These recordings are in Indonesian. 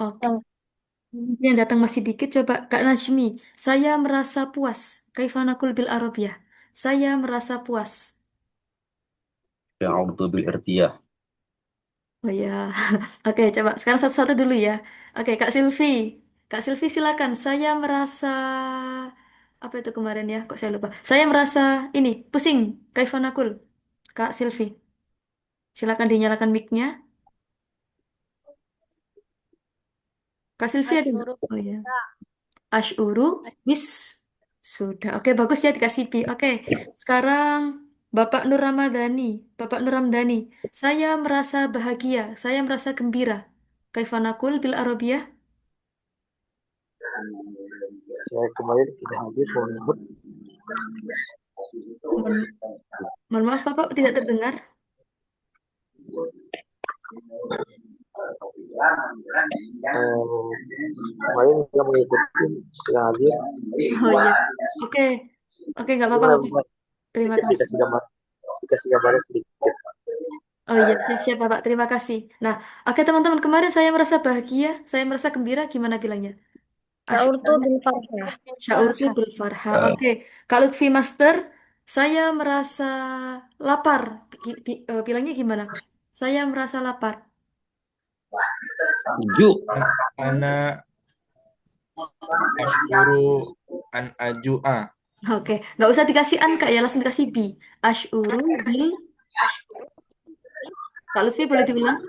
Oke. Yang datang masih dikit. Coba Kak Najmi. Saya merasa puas. Kaifanakul bil Arabiyah. Saya merasa puas. Sya'urtu bil irtiyah. Oh ya. Oke, coba sekarang satu-satu dulu ya. Oke, Kak Silvi. Kak Silvi silakan. Saya merasa apa itu kemarin ya? Kok saya lupa. Saya merasa ini pusing. Kaifanakul. Kak Silvi. Silakan dinyalakan mic-nya. Kak Silvi ada nggak? Asyuru Oh ya. bisa. Ashuru bis sudah. Oke, bagus ya dikasih pi. Oke, sekarang Bapak Nur Ramadhani. Bapak Nur Ramadhani. Saya merasa bahagia. Saya merasa gembira. Kaifanakul bil Arabiyah. Saya kemarin tidak hadir untuk Mohon, mohon maaf, Bapak tidak terdengar. kemarin tidak mengikuti tidak hadir. Oh iya. Oke. Oke, nggak apa-apa, Gimana Bapak. Terima sedikit kasih. dikasih gambarnya sedikit. Oh iya, siap, Bapak. Terima kasih. Nah, oke teman-teman, kemarin saya merasa bahagia, saya merasa gembira, gimana bilangnya? Syaurtu bil farhah. Syaurtu Farhah. bil farha. Oke, kalau Lutfi Master, saya merasa lapar. Bilangnya gimana? Saya merasa lapar. Ju. Ana asyuru an ajua. Oke, nggak usah dikasih an kak ya, langsung dikasih bi. Ashuru bil. Kak Lutfi boleh diulang?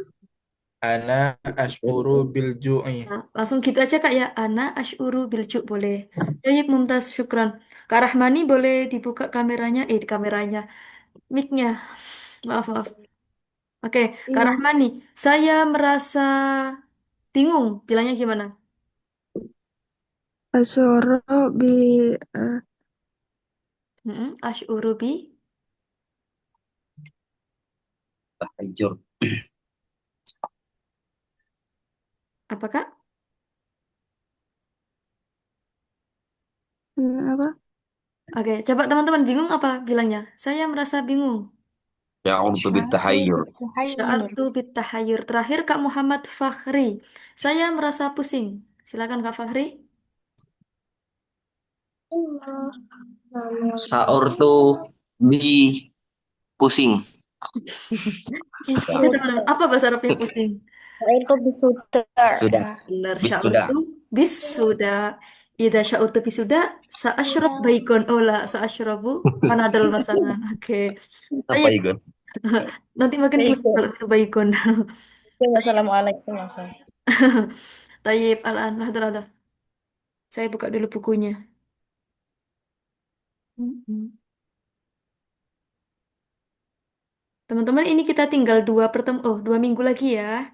Ana asyuru bil ju'i. Nah, langsung gitu aja kak ya. Ana ashuru bil boleh. Tayyib Mumtaz, syukran. Kak Rahmani boleh dibuka kameranya, di kameranya, mic-nya. Maaf, maaf. Oke, Kak Iya. Rahmani, saya merasa bingung. Bilangnya gimana? Asyara bi eh, Ash'uru bi, Tahajur. apa Kak? apa? Oke, coba teman-teman bingung apa bilangnya? Saya merasa bingung. Sya'urtu bit Sya'ru tahayyur. bitahayyur. Sya'artu bitahayur. Terakhir Kak Muhammad Fakhri. Saya merasa pusing. Silakan Kak Fakhri. Saurtu bi pusing. Oke teman-teman, apa bahasa Arabnya pusing? Syaurtu bisudar. Sudah. Benar, Bis sudah. sya'urtu bis sudah. Ida sya'urtu bis sudah, sa'asyrab baikon. Oh la, sa'asyrabu panadol masalah. Oke. Apa Baik. itu? Nanti makin pusing Baikun. kalau minum baikon. Oke, wassalamualaikum. Mas. Tayyip, al-an. Lah. Saya buka dulu bukunya. Mm-mm. Teman-teman, ini kita tinggal dua minggu lagi ya.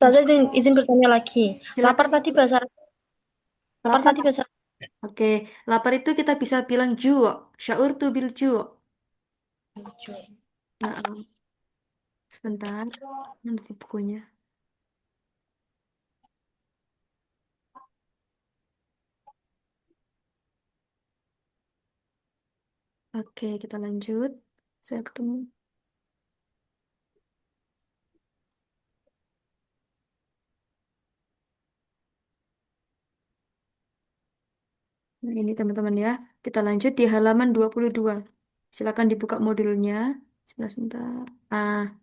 Saya Insya- izin bertanya lagi. Silakan. Lapar Lapar. tadi bahasa Oke, lapar itu kita bisa bilang ju'. Syaur tu bil ju'. Nah, sebentar. Nanti bukunya. Oke, kita lanjut. Saya ketemu. Nah, ini teman-teman ya. Kita lanjut di halaman 22. Silakan dibuka modulnya. Sebentar. Ah,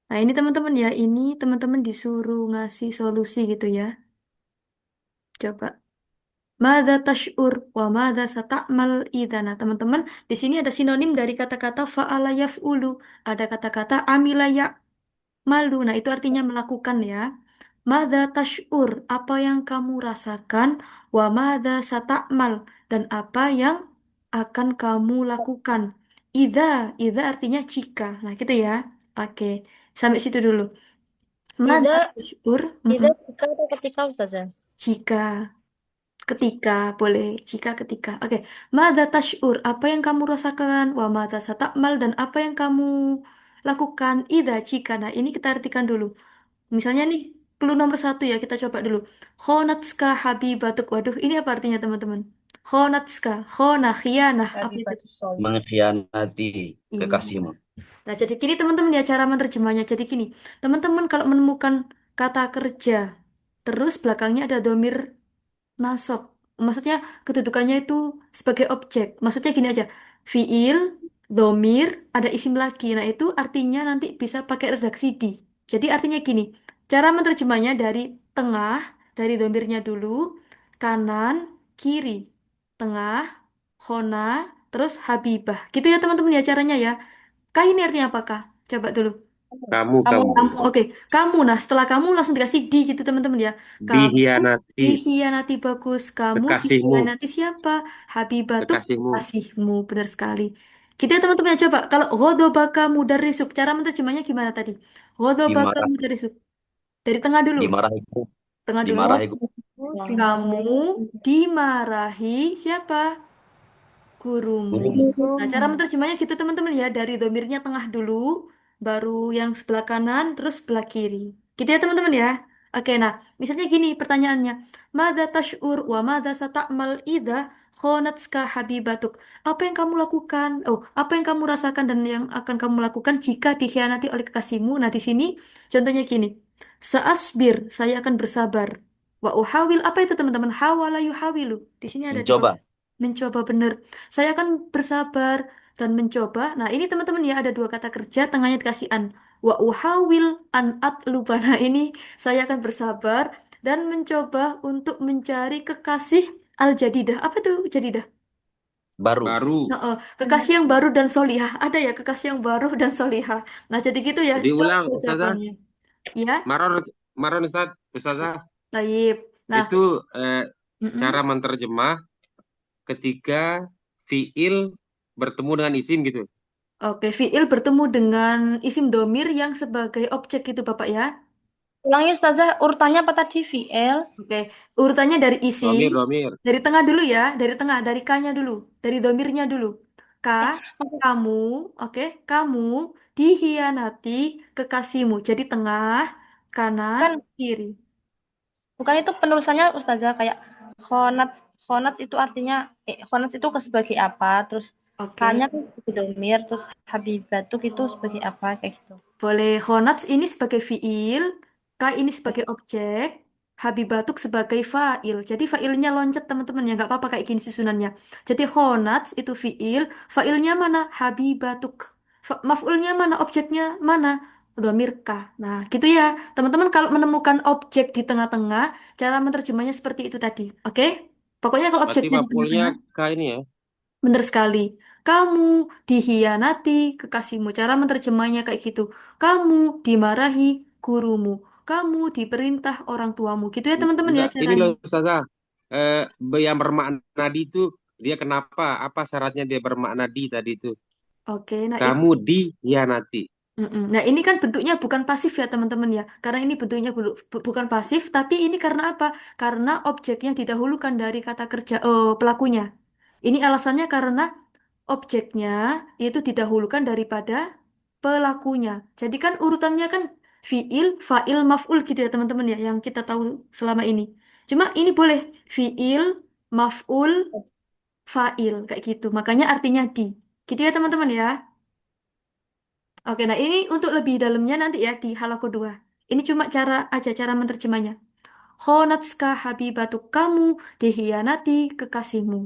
nah ini teman-teman ya. Ini teman-teman disuruh ngasih solusi gitu ya. Coba. Mada tash'ur wa mada sata'mal idza. Nah, teman-teman, di sini ada sinonim dari kata-kata fa'ala yaf'ulu. Ada kata-kata amila ya'malu. Nah, itu artinya melakukan ya. Mada tash'ur, apa yang kamu rasakan? Wa mada sata'mal, dan apa yang akan kamu lakukan? Idza artinya jika. Nah, gitu ya. Oke, sampai situ dulu. Mada Ida, tash'ur, Ida jika atau ketika Ustazah? jika. Ketika, boleh. Jika ketika. Oke. Mada tash'ur. Apa yang kamu rasakan? Wa mada satakmal. Dan apa yang kamu lakukan? Ida, jika. Nah, ini kita artikan dulu. Misalnya nih, clue nomor satu ya. Kita coba dulu. Khonatska habibatuk. Waduh, ini apa artinya teman-teman? Khonatska. Khona, khianah. Apa itu? Habibatus Solih. Mengkhianati Iya. kekasihmu. Nah, jadi gini teman-teman ya cara menerjemahnya. Jadi gini, teman-teman kalau menemukan kata kerja. Terus belakangnya ada domir nasab. Maksudnya kedudukannya itu sebagai objek. Maksudnya gini aja. Fiil, domir, ada isim lagi. Nah itu artinya nanti bisa pakai redaksi di. Jadi artinya gini. Cara menerjemahnya dari tengah, dari domirnya dulu, kanan, kiri. Tengah, khona, terus habibah. Gitu ya teman-teman ya caranya ya. Kah ini artinya apakah? Coba dulu. Kamu, Kamu kamu. Kamu, oke. Kamu, nah setelah kamu langsung dikasih di gitu teman-teman ya. Kamu Dihianati. dihianati bagus. Kamu Kekasihmu. dihianati siapa? Habibatu Kekasihmu. kekasihmu. Benar sekali. Kita ya teman-teman ya coba. Kalau ghodobaka mudarrisuk. Cara menerjemahnya gimana tadi? Ghodobaka Dimarah, mudarrisuk. Dari tengah dulu. dimarahiku. Tengah dulu. oh, Dimarahiku. Kamu dimarahi siapa? Gurumu. Gurumu. Nah, cara menerjemahnya gitu teman-teman ya. Dari domirnya tengah dulu, baru yang sebelah kanan, terus sebelah kiri. Gitu ya teman-teman ya. Oke, nah misalnya gini pertanyaannya. Mada tash'ur wa mada sata'mal idha khonatska habibatuk. Apa yang kamu lakukan? Oh, apa yang kamu rasakan dan yang akan kamu lakukan jika dikhianati oleh kekasihmu? Nah, di sini contohnya gini. Saasbir, saya akan bersabar. Wa uhawil, apa itu teman-teman? Hawala yuhawilu. Di sini ada dua. Mencoba. Mencoba benar. Saya akan bersabar dan mencoba. Nah, ini teman-teman ya ada dua kata kerja tengahnya dikasih an. Wa uhawil an atluba. Nah, ini saya akan bersabar dan mencoba untuk mencari kekasih al-jadidah. Apa tuh jadidah? Baru. Nah, kekasih yang baru dan solihah. Ada ya kekasih yang baru dan solihah. Nah, jadi gitu ya Diulang, contoh Ustazah. jawabannya. Ya, Maron, Maron Ustazah. baik. Nah, Itu cara mm-mm. menerjemah ketika fiil bertemu dengan isim gitu. Oke, fiil bertemu dengan isim domir yang sebagai objek itu Bapak ya. ulangi Ustazah, urutannya apa tadi? VL. Oke, urutannya dari isi, Romir, Romir. dari tengah dulu ya, dari tengah, dari K-nya dulu, dari domirnya dulu. K, kamu, oke, kamu dihianati kekasihmu. Jadi tengah, kanan, Kan kiri. bukan itu penulisannya Ustazah kayak khonat khonat itu artinya khonat itu ke sebagai apa? Terus Oke, K-nya kan sebagai domir, terus habibatuk itu sebagai apa kayak gitu. boleh khonats ini sebagai fiil, K ini sebagai objek, habibatuk sebagai fa'il. Jadi fa'ilnya loncat teman-teman ya, nggak apa-apa kayak gini susunannya. Jadi khonats itu fiil, fa'ilnya mana? Habibatuk. Maf'ulnya mana? Objeknya mana? Dhamir K. Nah, gitu ya. Teman-teman kalau menemukan objek di tengah-tengah, cara menerjemahnya seperti itu tadi. Oke? Pokoknya kalau Berarti objeknya di maf'ulnya tengah-tengah, K ini ya. benar sekali. Kamu dihianati kekasihmu. Cara menerjemahnya kayak gitu. Kamu dimarahi gurumu. Kamu diperintah orang tuamu. Gitu ya teman-teman ya Enggak, ini caranya. loh Ustazah. Yang bermakna di itu dia kenapa? Apa syaratnya dia bermakna di tadi itu? Oke, nah itu. Kamu dihianati. Mm-mm. Nah ini kan bentuknya bukan pasif ya teman-teman ya. Karena ini bentuknya bukan pasif, tapi ini karena apa? Karena objeknya didahulukan dari kata kerja pelakunya. Ini alasannya karena objeknya itu didahulukan daripada pelakunya. Jadi kan urutannya kan fiil, fa'il, maf'ul gitu ya teman-teman ya yang kita tahu selama ini. Cuma ini boleh fiil, maf'ul, fa'il kayak gitu. Makanya artinya di. Gitu ya teman-teman ya. Oke, nah ini untuk lebih dalamnya nanti ya di halaman kedua. Ini cuma cara aja cara menerjemahnya. Khonatska habibatu kamu dihianati kekasihmu.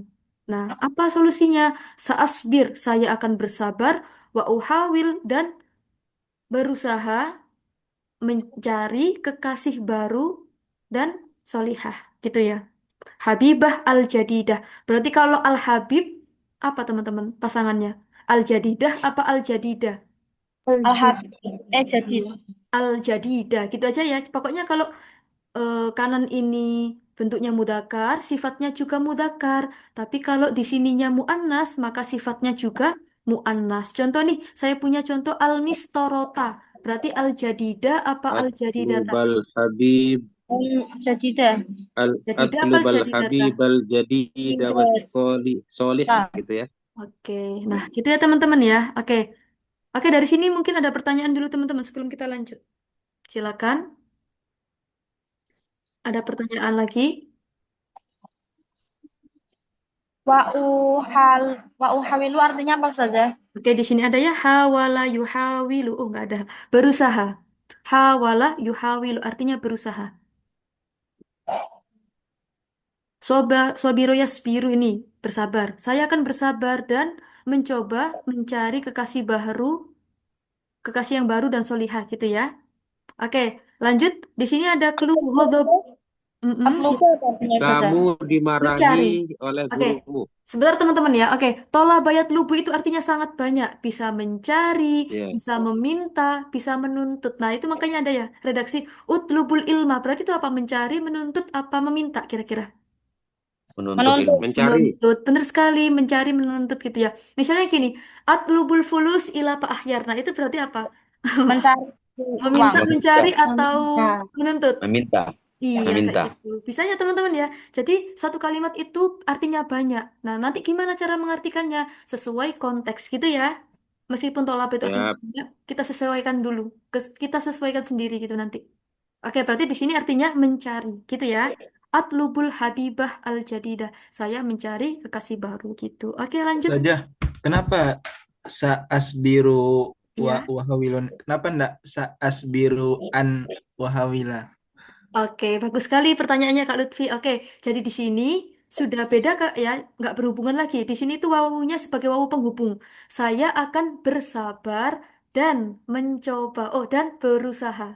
Nah, apa solusinya? Saasbir, saya akan bersabar, wa uhawil dan berusaha mencari kekasih baru dan solihah, gitu ya. Habibah al-jadidah. Berarti kalau al-habib apa teman-teman pasangannya? Al-jadidah apa al-jadidah? Aljud. Al-Habib jadi Al-jadidah, gitu aja ya. Pokoknya kalau kanan ini bentuknya mudakar, sifatnya juga mudakar. Tapi kalau di sininya muannas, maka sifatnya juga muannas. Contoh nih, saya punya contoh al-mistorota. Berarti al-jadidah apa al-jadidata? Atlubal Habib. jadi dah. Jadidah apa Atlubal al-jadidata? Habibal jadi dawas solih Nah, gitu ya. Oke, nah gitu ya teman-teman ya. Oke, oke dari sini mungkin ada pertanyaan dulu teman-teman sebelum kita lanjut. Silakan, ada pertanyaan lagi? wa uhal wa uhawilu artinya apa saja? Oke, di sini ada ya hawala yuhawilu. Oh, nggak ada. Berusaha. Hawala yuhawilu artinya berusaha. Sobiro yasbiru ini bersabar. Saya akan bersabar dan mencoba mencari kekasih yang baru dan solihah gitu ya. Oke, lanjut. Di sini ada clue ghadab. Mm-mm, Atlubu apa artinya Ustazah? Kamu dimarahi mencari. oleh Oke, gurumu. sebentar teman-teman ya. Oke, tola bayat lubu itu artinya sangat banyak. Bisa mencari, Ya, bisa meminta, bisa menuntut. Nah, itu makanya ada ya redaksi utlubul ilma. Berarti itu apa? Mencari, menuntut, apa meminta kira-kira? Menuntut Menuntut. ilmu. mencari. Menuntut, bener sekali, mencari, menuntut gitu ya. Misalnya gini, atlubul fulus ila pak ahyar. Nah, itu berarti apa? Mencari uang. Meminta, Meminta. mencari, atau Meminta. menuntut? Meminta. Iya, kayak Meminta. gitu. Bisa ya teman-teman ya. Jadi satu kalimat itu artinya banyak. Nah, nanti gimana cara mengartikannya? Sesuai konteks gitu ya. Meskipun tolap itu artinya Ya, banyak, kita sesuaikan dulu. Kita sesuaikan sendiri gitu nanti. Oke, berarti di sini artinya mencari gitu ya. Atlubul habibah al-jadidah. Saya mencari kekasih baru gitu. Oke, lanjut. Saja. Kenapa Sa'asbiru Ya. wahawilun? Kenapa enggak Sa'asbiru an wahawila? Oke, bagus sekali pertanyaannya Kak Lutfi. Oke, jadi di sini sudah beda Kak ya, nggak berhubungan lagi. Di sini tuh wawunya sebagai wawu penghubung. Saya akan bersabar dan mencoba, oh dan berusaha.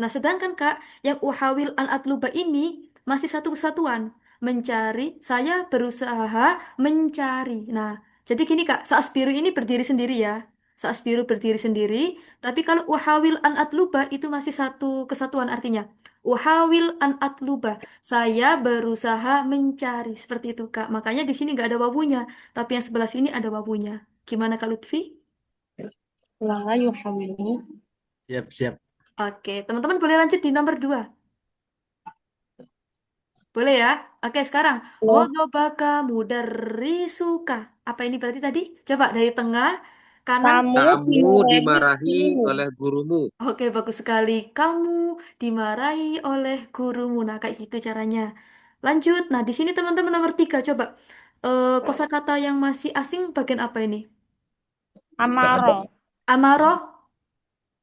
Nah, sedangkan Kak, yang uhawil an atluba ini masih satu kesatuan. Mencari, saya berusaha mencari. Nah, jadi gini Kak, Saasbiru ini berdiri sendiri ya. Saasbiru berdiri sendiri, tapi kalau uhawil an atluba itu masih satu kesatuan artinya. Uhawil an atluba. Saya berusaha mencari. Seperti itu, Kak. Makanya di sini nggak ada wawunya. Tapi yang sebelah sini ada wawunya. Gimana, Kak Lutfi? La yuhawilu. Siap, siap. Oke, teman-teman boleh lanjut di nomor 2. Boleh ya? Oke, sekarang. Boleh. Ghadabaka mudarrisuka. Apa ini berarti tadi? Coba dari tengah, kanan. Kamu kamu dimarahi dimarahi gurumu. oleh gurumu. Oke, bagus sekali. Kamu dimarahi oleh gurumu. Nah, kayak gitu caranya. Lanjut. Nah, di sini teman-teman nomor 3. Coba. Kosakata yang masih asing bagian apa ini? Enggak ada. Amaro. Amarah,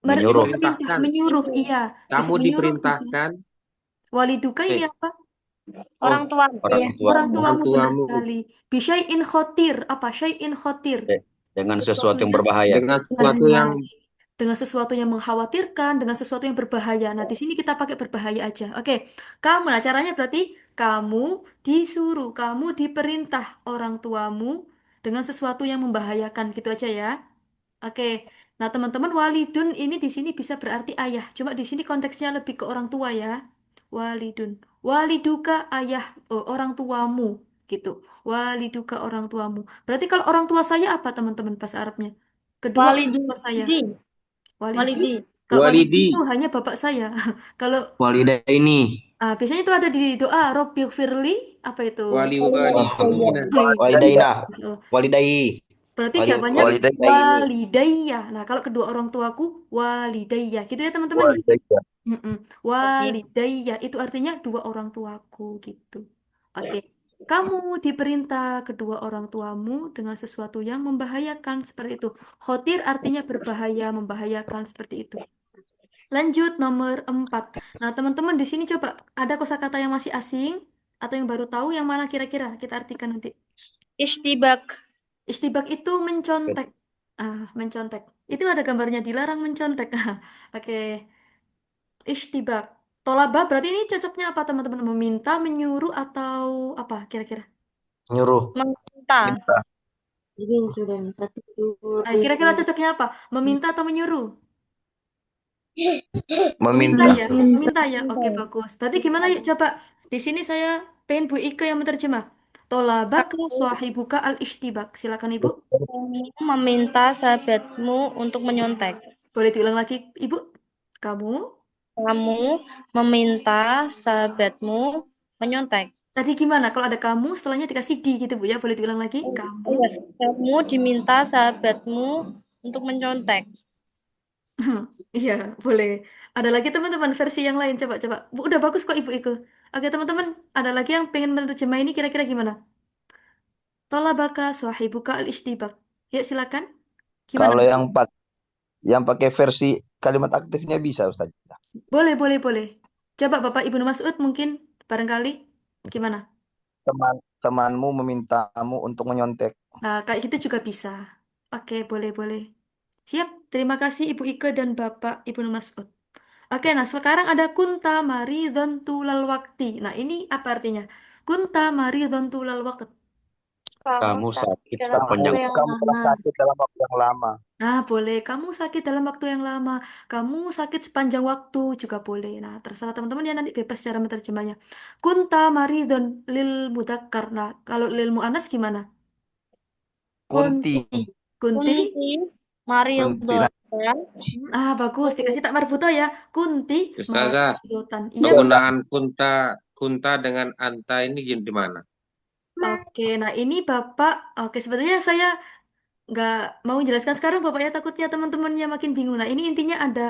Menyuruh. memerintah, Diperintahkan. menyuruh. Iya, bisa Kamu menyuruh, bisa. diperintahkan. Waliduka ini Eh, apa? Orang oh, tua. Orang Iya. tua. Orang orang tuamu benar tuamu sekali. Bisyai'in khotir. Apa? Syai'in khotir. Dengan sesuatu Sesuatu yang yang berbahaya. dengan benar sesuatu yang sekali. Dengan sesuatu yang mengkhawatirkan, dengan sesuatu yang berbahaya. Nah, di sini kita pakai berbahaya aja. Oke, kamu, nah caranya berarti kamu disuruh, kamu diperintah orang tuamu dengan sesuatu yang membahayakan gitu aja ya. Oke, nah teman-teman walidun ini di sini bisa berarti ayah. Cuma di sini konteksnya lebih ke orang tua ya. Walidun, waliduka ayah, oh, orang tuamu gitu. Waliduka orang tuamu. Berarti kalau orang tua saya apa teman-teman bahasa Arabnya? Kedua orang Walidi. tua saya. Walidi. Walidi. Kalau walidi walidi, itu hanya bapak saya. Kalau Walidaini. biasanya itu ada di doa Robbi firli apa itu? wali Oh, walidina. Oh, iya. Walidaina. Oh, Walidai. berarti Wali, jawabannya walidaini. walidayya. Nah, kalau kedua orang tuaku walidayya. Gitu ya teman-teman ya. Walidayya. Mm-mm. Oke. Walidayya itu artinya dua orang tuaku gitu. Oke. Kamu diperintah kedua orang tuamu dengan sesuatu yang membahayakan seperti itu. Khotir artinya berbahaya, membahayakan seperti itu. Lanjut nomor 4. Nah, teman-teman di sini coba ada kosakata yang masih asing atau yang baru tahu yang mana kira-kira kita artikan nanti. Istibak. Istibak itu mencontek. Mencontek. Itu ada gambarnya dilarang mencontek. Oke, istibak. Tolaba berarti ini cocoknya apa teman-teman? Meminta, menyuruh atau apa kira-kira? Nyuruh. Meminta. Minta. Jadi sudah bisa tidur. Kira-kira cocoknya apa? Meminta atau menyuruh? Meminta Meminta. ya, meminta ya. Oke, bagus. Berarti gimana yuk coba. Di sini saya pengen Bu Ike yang menerjemah. Tolabaka swahibuka al-ishtibak. Silakan Ibu. Kamu meminta sahabatmu untuk menyontek. Boleh diulang lagi, Ibu? Kamu Kamu meminta sahabatmu menyontek. tadi gimana? Kalau ada kamu, setelahnya dikasih di gitu Bu ya. Boleh diulang lagi? Kamu. Iya, kamu diminta sahabatmu untuk menyontek. Iya, boleh. Ada lagi teman-teman versi yang lain. Coba-coba. Bu, udah bagus kok Ibu Ike. Oke, teman-teman. Ada lagi yang pengen menerjemah ini kira-kira gimana? Tolabaka swahibuka al-ishtibak. Yuk, silakan. Gimana? Kalau yang pakai versi kalimat aktifnya bisa, Ustaz. Boleh, boleh, boleh. Coba Bapak Ibnu Mas'ud mungkin barangkali gimana? Temanmu memintamu untuk menyontek. Nah, kayak gitu juga bisa. Oke, boleh, boleh. Siap. Terima kasih Ibu Ike dan Bapak Ibnu Mas'ud. Oke, nah sekarang ada kunta maridhon tulal wakti. Nah, ini apa artinya? Kunta maridhon tulal waqt. Kamu Kamu sakit sakit dalam Kamu waktu sepanjang yang kamu telah lama. sakit dalam waktu yang lama. Nah, boleh. Kamu sakit dalam waktu yang lama. Kamu sakit sepanjang waktu juga boleh. Nah, terserah teman-teman ya nanti bebas cara menerjemahnya. Kunta maridhon lil mudzakkar. Nah, kalau lil muannas gimana? Kunti. Kunti. Kunti? Kunti. Kunti. Nah, Maridhotan. Bagus. Dikasih tak marbuto ya. Kunti Ustazah, maridhotan. Iya, Bapak. penggunaan kunta kunta dengan anta ini gimana? Oke, nah ini Bapak, oke sebetulnya saya nggak mau menjelaskan sekarang Bapak ya takutnya teman-temannya makin bingung. Nah ini intinya ada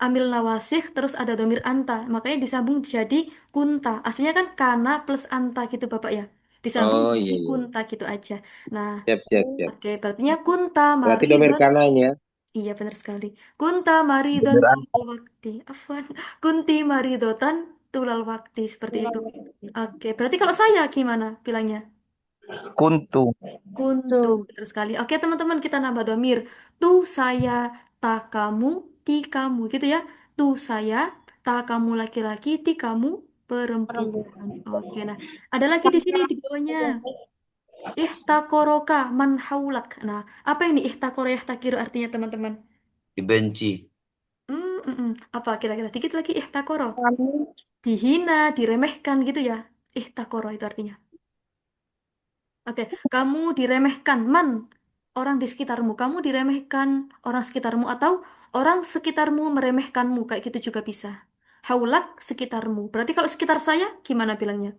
amil nawasih terus ada domir anta, makanya disambung jadi kunta. Aslinya kan kana plus anta gitu Bapak ya. Disambung Oh jadi iya, iya. kunta gitu aja. Nah, Siap, siap, siap. oke berartinya kunta Berarti domir maridon. kananya ya. Iya benar sekali. Kunta maridon giliran tulal wakti. Afwan. Kunti maridotan tulal wakti seperti itu. Oke, berarti kalau saya gimana bilangnya? kuntu. Kuntu, Tuh. benar sekali. Oke, teman-teman, kita nambah domir. Tu saya, ta kamu, ti kamu, gitu ya. Tu saya, ta kamu laki-laki, ti kamu perempuan. Perempuan. Oke, nah, ada lagi di sini di bawahnya. Ihtakoroka man haulak. Nah, apa ini ihtakoro yahtakiru artinya, teman-teman? dibenci. Apa kira-kira? Dikit lagi ihtakoro. Kami Dihina, diremehkan gitu ya. Ihtakoro itu artinya. Oke, kamu diremehkan, man, orang di sekitarmu. Kamu diremehkan orang sekitarmu atau orang sekitarmu meremehkanmu, kayak gitu juga bisa. Haulak sekitarmu. Berarti kalau sekitar saya, gimana bilangnya?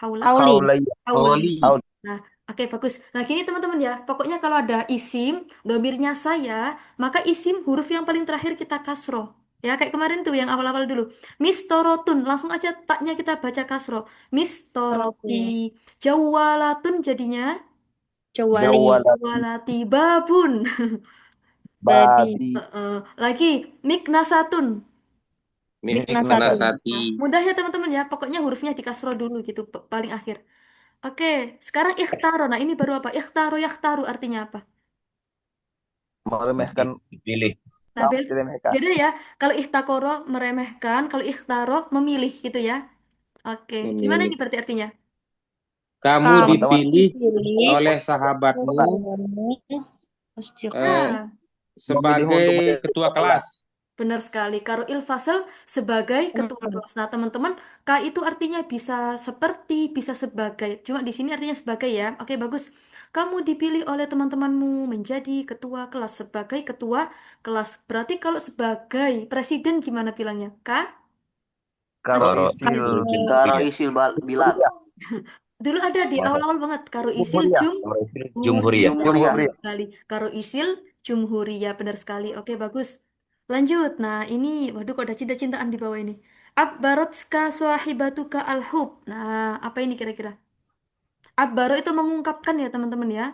Haulak, Auli. Haulai. hauli. Oli. Haul. Nah, oke bagus. Nah, gini teman-teman ya. Pokoknya kalau ada isim, domirnya saya, maka isim huruf yang paling terakhir kita kasro. Ya, kayak kemarin tuh yang awal-awal dulu. Mistorotun, langsung aja taknya kita baca kasro. Mistoroti. Oke. Jawalatun jadinya Jawali. Jawalati. walati babun. Babi. Babi. Lagi miknasatun. Miknasati. Miknasati. Nah, mudah ya teman-teman ya. Pokoknya hurufnya dikasro dulu gitu paling akhir. Oke, sekarang ikhtaro. Nah, ini baru apa? Ikhtaro yakhtaru artinya apa? Meremehkan. Dipilih. Nah, Diremehkan. beda ya. Kalau ihtakoro meremehkan, kalau ikhtaro memilih gitu ya. Oke, gimana ini Memilih. berarti artinya? Kamu Kamu Teman-teman dipilih dipilih oleh sahabatmu kamu eh, Nah, memilih untuk sebagai menjadi ketua ketua kelas. kelas. benar sekali. Karo ilfasel sebagai ketua Hmm. kelas. Nah, teman-teman, K itu artinya bisa seperti, bisa sebagai. Cuma di sini artinya sebagai ya. Oke, bagus. Kamu dipilih oleh teman-temanmu menjadi ketua kelas sebagai ketua kelas. Berarti kalau sebagai presiden gimana bilangnya? K? Karo Masih Karo isil. Kamu jumhur Karo ya. isil bilat. dulu ada di awal-awal banget karo isil Jumhuriyah. jumhuriyah. Jumhuriyah. Benar Jumhuriyah. sekali. Karo isil jumhuriyah benar sekali. Oke, bagus. Lanjut. Nah, ini waduh kok ada cinta-cintaan di bawah ini. Abbarotska swahibatuka alhub. Nah, apa ini kira-kira? Abbaro itu mengungkapkan ya, teman-teman ya.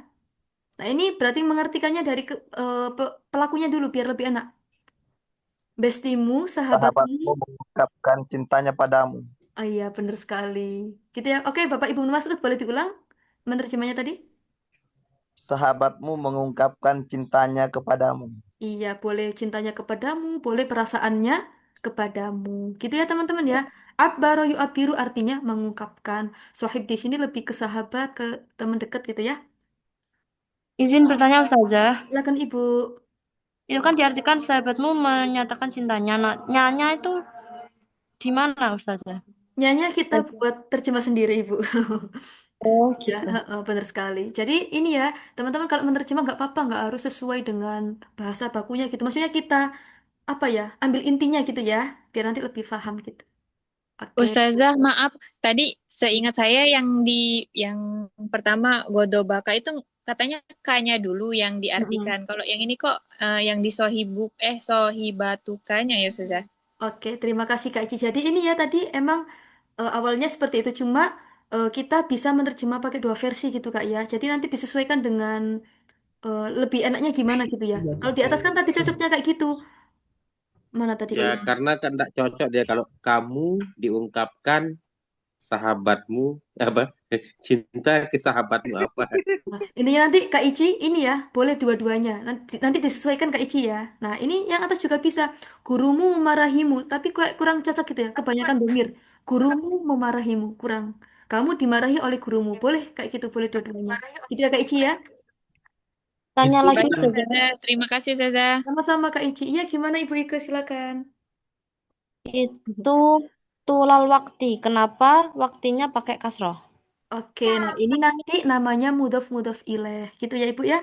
Nah, ini berarti mengartikannya dari pelakunya dulu biar lebih enak. Bestimu, sahabatmu. Sahabatmu mengungkapkan cintanya padamu. Oh iya, benar sekali. Gitu ya. Oke, Bapak Ibu Masud boleh diulang menerjemahnya tadi? Sahabatmu mengungkapkan cintanya kepadamu. Iya, boleh cintanya kepadamu, boleh perasaannya kepadamu. Gitu ya, teman-teman ya. Abbaro yu'abbiru artinya mengungkapkan. Sohib di sini lebih ke sahabat, ke teman dekat gitu ya. izin bertanya Ustazah. Silakan Ibu. Itu kan diartikan sahabatmu menyatakan cintanya. Nah, nyanya itu di mana Ustazah? Nyanyi kita buat terjemah sendiri, Ibu. Oh Ya, gitu. benar sekali. Jadi ini ya, teman-teman kalau menerjemah nggak apa-apa, nggak harus sesuai dengan bahasa bakunya gitu. Maksudnya kita apa ya, ambil intinya gitu ya, biar nanti lebih paham gitu. Oke. Ustazah, maaf, tadi seingat saya yang pertama Godobaka itu katanya kanya dulu yang Mm-mm. diartikan. Kalau yang ini kok yang di sohibatukanya ya Ustazah. Oke, terima kasih Kak Ici. Jadi ini ya tadi emang awalnya seperti itu, cuma kita bisa menerjemah pakai dua versi gitu Kak ya. Jadi nanti disesuaikan dengan lebih enaknya gimana gitu ya. Kalau di atas kan tadi cocoknya kayak gitu. Mana tadi kok Ya, hilang? karena kan tidak cocok dia kalau kamu diungkapkan sahabatmu apa? Cinta ke sahabatmu apa? Nah, intinya nanti Kak Ici ini ya, boleh dua-duanya. Nanti disesuaikan Kak Ici ya. Nah, ini yang atas juga bisa. Gurumu memarahimu, tapi kayak kurang cocok gitu ya. Kebanyakan domir. Gurumu memarahimu, kurang. Kamu dimarahi oleh gurumu. Boleh kayak gitu, boleh dua-duanya. Gitu ya Kak Ici ya. Tanya Itu lagi Baik, kan Ustazah. Ustazah. Terima kasih, Ustazah. Sama-sama Kak Ici. Iya, gimana Ibu Ike, silakan. Itu tulal wakti. Kenapa waktinya pakai kasroh? Oke, nah ini nanti namanya mudhof ilaih. Gitu ya Ibu ya.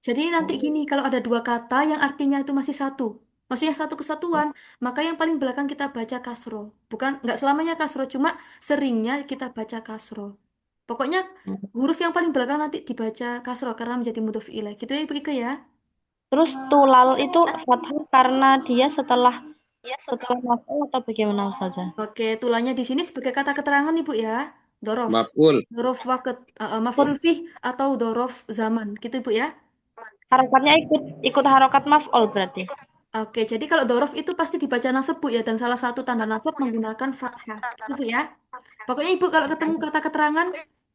Jadi nanti gini, kalau ada dua kata yang artinya itu masih satu, maksudnya satu kesatuan, maka yang paling belakang kita baca kasro. Bukan, nggak selamanya kasro, cuma seringnya kita baca kasro. Pokoknya huruf yang paling belakang nanti dibaca kasro karena menjadi mudhof ilaih. Gitu ya Ibu Ike ya. Terus tulal itu fathah karena dia setelah maf'ul atau bagaimana Ustazah? Oke, tulangnya di sini sebagai kata keterangan Ibu ya. Dorof. Maf'ul. Dorof waket, Ikut maf'ul fih atau dorof zaman. Gitu Ibu ya. harakatnya ikut harokat maf'ul berarti. Oke, jadi kalau dorof itu pasti dibaca nasab Bu ya, dan salah satu tanda nasab menggunakan fathah. Gitu Bu ya. Pokoknya Ibu kalau ketemu kata keterangan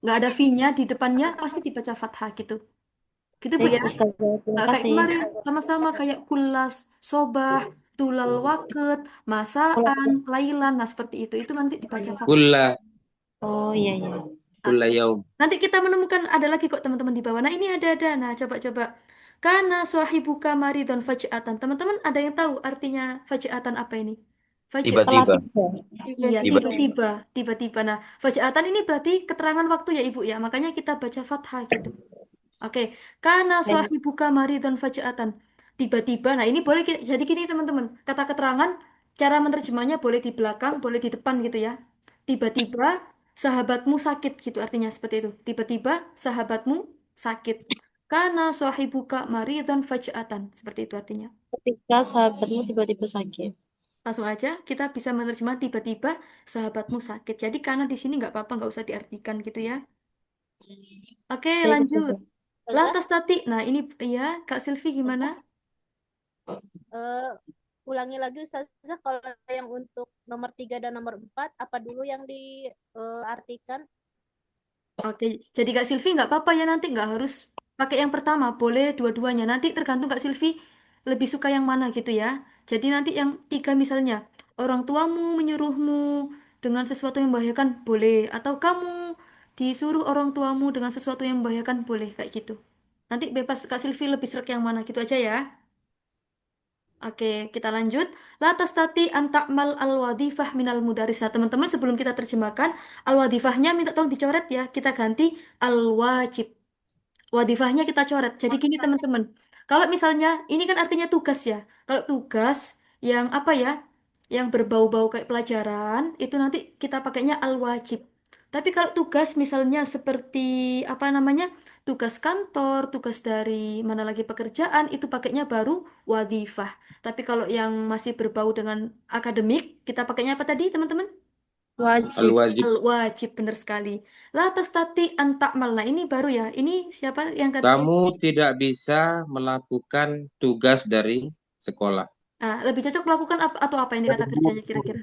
nggak ada V-nya di depannya pasti dibaca fathah gitu. Gitu Bu Baik ya. Ustazah, terima Kayak kasih. kemarin sama-sama kayak kulas, sobah, tulal waket, masaan, lailan. Nah seperti itu. Itu nanti dibaca fathah. Kulla Oh iya iya. kulla Oke. yaum. Nanti kita menemukan ada lagi kok teman-teman di bawah. Nah ini ada. Nah coba-coba. Karena swahibuka maridon faja'atan. Teman-teman ada yang tahu artinya faja'atan apa ini? Setelah Tiba-tiba. tiga. Iya, Tiba. tiba-tiba, tiba-tiba. Nah, fajaatan ini berarti keterangan waktu ya, Ibu ya. Makanya kita baca fathah gitu. Oke, karena Baik. swahibuka maridon fajaatan. Tiba-tiba. Nah, ini boleh jadi gini, teman-teman. Kata keterangan, cara menerjemahnya boleh di belakang, boleh di depan gitu ya. Tiba-tiba sahabatmu sakit gitu artinya seperti itu. Tiba-tiba sahabatmu sakit. Karena swahibuka maridon fajaatan. Seperti itu artinya. Ketika sahabatmu tiba-tiba sakit. Langsung aja kita bisa menerjemah tiba-tiba sahabatmu sakit. Jadi karena di sini nggak apa-apa, nggak usah diartikan gitu ya. Oke, Baik lanjut. Ustazah. Lantas tadi, nah ini ya Kak Silvi gimana? Eh, ulangi lagi Ustazah, kalau yang untuk nomor 3 dan nomor 4 apa dulu yang diartikan? Oke, jadi Kak Silvi nggak apa-apa ya nanti nggak harus pakai yang pertama, boleh dua-duanya. Nanti tergantung Kak Silvi lebih suka yang mana gitu ya. Jadi nanti yang tiga misalnya, orang tuamu menyuruhmu dengan sesuatu yang membahayakan boleh, atau kamu disuruh orang tuamu dengan sesuatu yang membahayakan boleh kayak gitu. Nanti bebas Kak Silvi lebih serak yang mana gitu aja ya. Oke, kita lanjut. La tastati an ta'mal al-wadifah minal mudaris. Nah, teman-teman sebelum kita terjemahkan, al-wadifahnya minta tolong dicoret ya. Kita ganti al-wajib. Wadifahnya kita coret. Jadi gini teman-teman. Kalau misalnya, ini kan artinya tugas ya. Kalau tugas yang apa ya, yang berbau-bau kayak pelajaran, itu nanti kita pakainya al-wajib. Tapi kalau tugas misalnya seperti apa namanya, tugas kantor, tugas dari mana lagi pekerjaan, itu pakainya baru wadifah. Tapi kalau yang masih berbau dengan akademik, kita pakainya apa tadi teman-teman? Wajib. Al-wajib. Wajib, benar sekali. La tastati an ta'mal. Nah, ini baru ya. Ini siapa yang kata Kamu tidak bisa melakukan tugas dari sekolah. Ah, lebih cocok melakukan apa atau apa ini kata kerjanya kira-kira?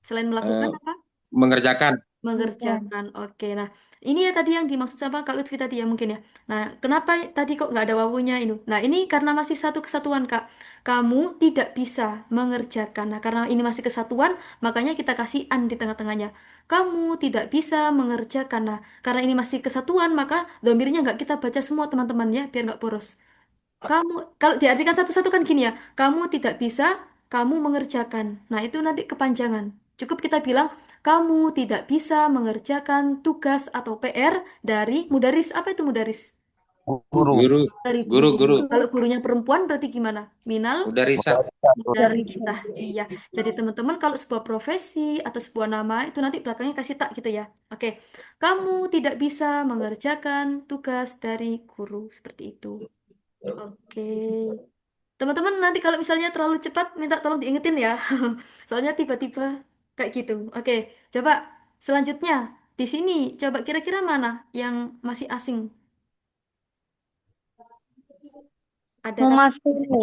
Selain melakukan Eh, apa? mengerjakan. Mengerjakan. Oke. Nah, ini ya tadi yang dimaksud sama Kak Lutfi tadi ya mungkin ya. Nah, kenapa tadi kok nggak ada wawunya ini? Nah, ini karena masih satu kesatuan, Kak. Kamu tidak bisa mengerjakan. Nah, karena ini masih kesatuan, makanya kita kasih an di tengah-tengahnya. Kamu tidak bisa mengerjakan. Nah, karena ini masih kesatuan, maka domirnya nggak kita baca semua teman-teman ya, biar nggak boros. Kamu, kalau diartikan satu-satu kan gini ya, kamu tidak bisa, kamu mengerjakan. Nah, itu nanti kepanjangan. Cukup kita bilang, kamu tidak bisa mengerjakan tugas atau PR dari mudaris. Apa itu mudaris? Guru. Guru. Dari guru. Guru. Kalau gurunya perempuan berarti gimana? Minal Mudarisah. mudarisah. Iya. Jadi teman-teman kalau sebuah profesi atau sebuah nama itu nanti belakangnya kasih tak gitu ya. Oke. Kamu tidak bisa mengerjakan tugas dari guru. Seperti itu. Oke. Teman-teman nanti kalau misalnya terlalu cepat minta tolong diingetin ya. Soalnya tiba-tiba kayak gitu. Oke, coba selanjutnya di sini coba kira-kira mana yang masih asing? Ada kata Memasuki.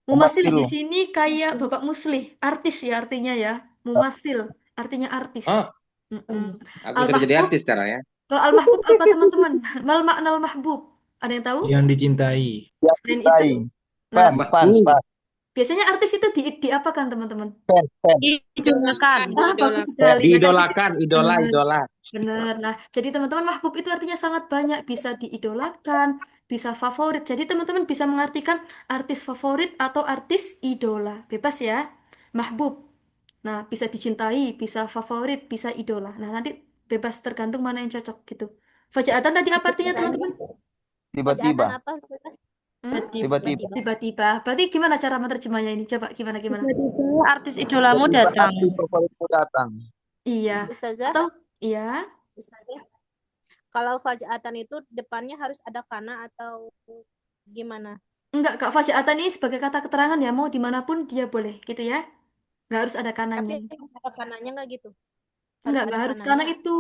Mumasil Mumasil. di sini kayak Bapak Muslih, artis ya artinya ya. Mumasil artinya artis. Oh, Mm-mm. aku sudah jadi Al-Mahbub, artis sekarang ya. kalau Al-Mahbub apa teman-teman? Mal makna Al-Mahbub. Ada yang tahu? Yang dicintai. Yang Selain itu, cintai. nah, Fans. Mahbub. biasanya artis itu diapakan teman-teman? Fans. Idolakan. Nah, bagus Diidolakan. sekali. Nah, kayak gitu. Diidolakan, idola, Benar. idola. Benar. Nah, jadi teman-teman mahbub itu artinya sangat banyak. Bisa diidolakan, bisa favorit. Jadi teman-teman bisa mengartikan artis favorit atau artis idola. Bebas ya. Mahbub. Nah, bisa dicintai, bisa favorit, bisa idola. Nah, nanti bebas tergantung mana yang cocok gitu. Fajaatan tadi apa artinya teman-teman? Tiba-tiba. Bacaan apa Ustazah? Hmm? Tiba-tiba. Tiba-tiba. Berarti gimana cara menerjemahnya ini? Coba gimana? Tiba-tiba artis idolamu Tiba-tiba datang. artis favoritmu datang. Iya. Ustazah, Atau iya. Ustazah, kalau fajaatan itu depannya harus ada kana atau gimana? Enggak, Kak. Fajaatan ini sebagai kata keterangan ya. Mau dimanapun dia boleh gitu ya. Nggak harus ada kanannya. Tapi ada kananya nggak gitu? Harus Enggak ada harus karena kananya. itu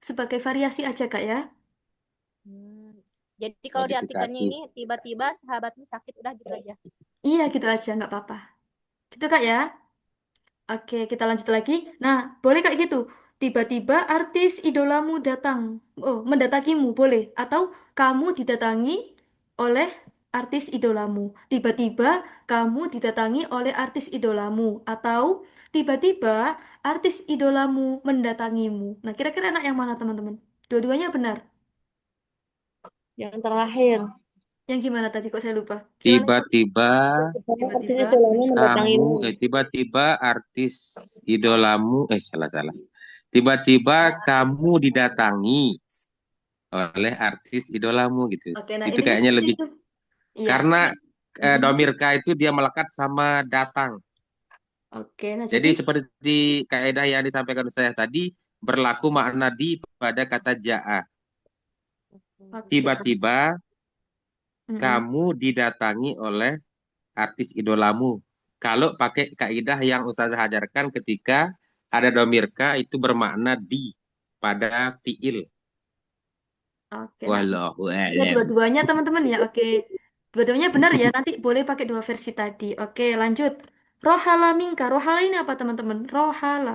sebagai variasi aja Kak ya. Hmm. Jadi kalau diartikannya Modifikasi. ini tiba-tiba sahabatmu sakit udah gitu aja. Iya gitu aja, nggak apa-apa. Gitu Kak ya. Oke, kita lanjut lagi. Nah, boleh Kak gitu. Tiba-tiba artis idolamu datang. Oh, mendatangimu boleh. Atau kamu didatangi oleh artis idolamu. Tiba-tiba kamu didatangi oleh artis idolamu. Atau tiba-tiba artis idolamu mendatangimu. Nah, kira-kira enak yang mana teman-teman? Dua-duanya benar. Yang terakhir. Yang gimana tadi kok saya lupa? Gimana? Tiba-tiba Artis Tiba-tiba. idolamu mendatangimu. tiba-tiba artis idolamu, salah. Tiba-tiba kamu didatangi oleh artis idolamu gitu. Oke, nah Itu intinya kayaknya seperti lebih itu. Iya. karena Mm-mm. domirka itu dia melekat sama datang. Oke, nah Jadi jadi seperti kaidah yang disampaikan saya tadi berlaku makna di pada kata ja'a. oke. Tiba-tiba Mm-mm. kamu didatangi oleh artis idolamu. Kalau pakai kaidah yang Ustazah ajarkan ketika ada domirka itu bermakna di pada fiil. Oke, nah Wallahu bisa a'lam. dua-duanya teman-teman ya. Oke, dua-duanya benar ya. Nanti boleh pakai dua versi tadi. Oke, lanjut. Rohala mingka. Rohala ini apa teman-teman? Rohala.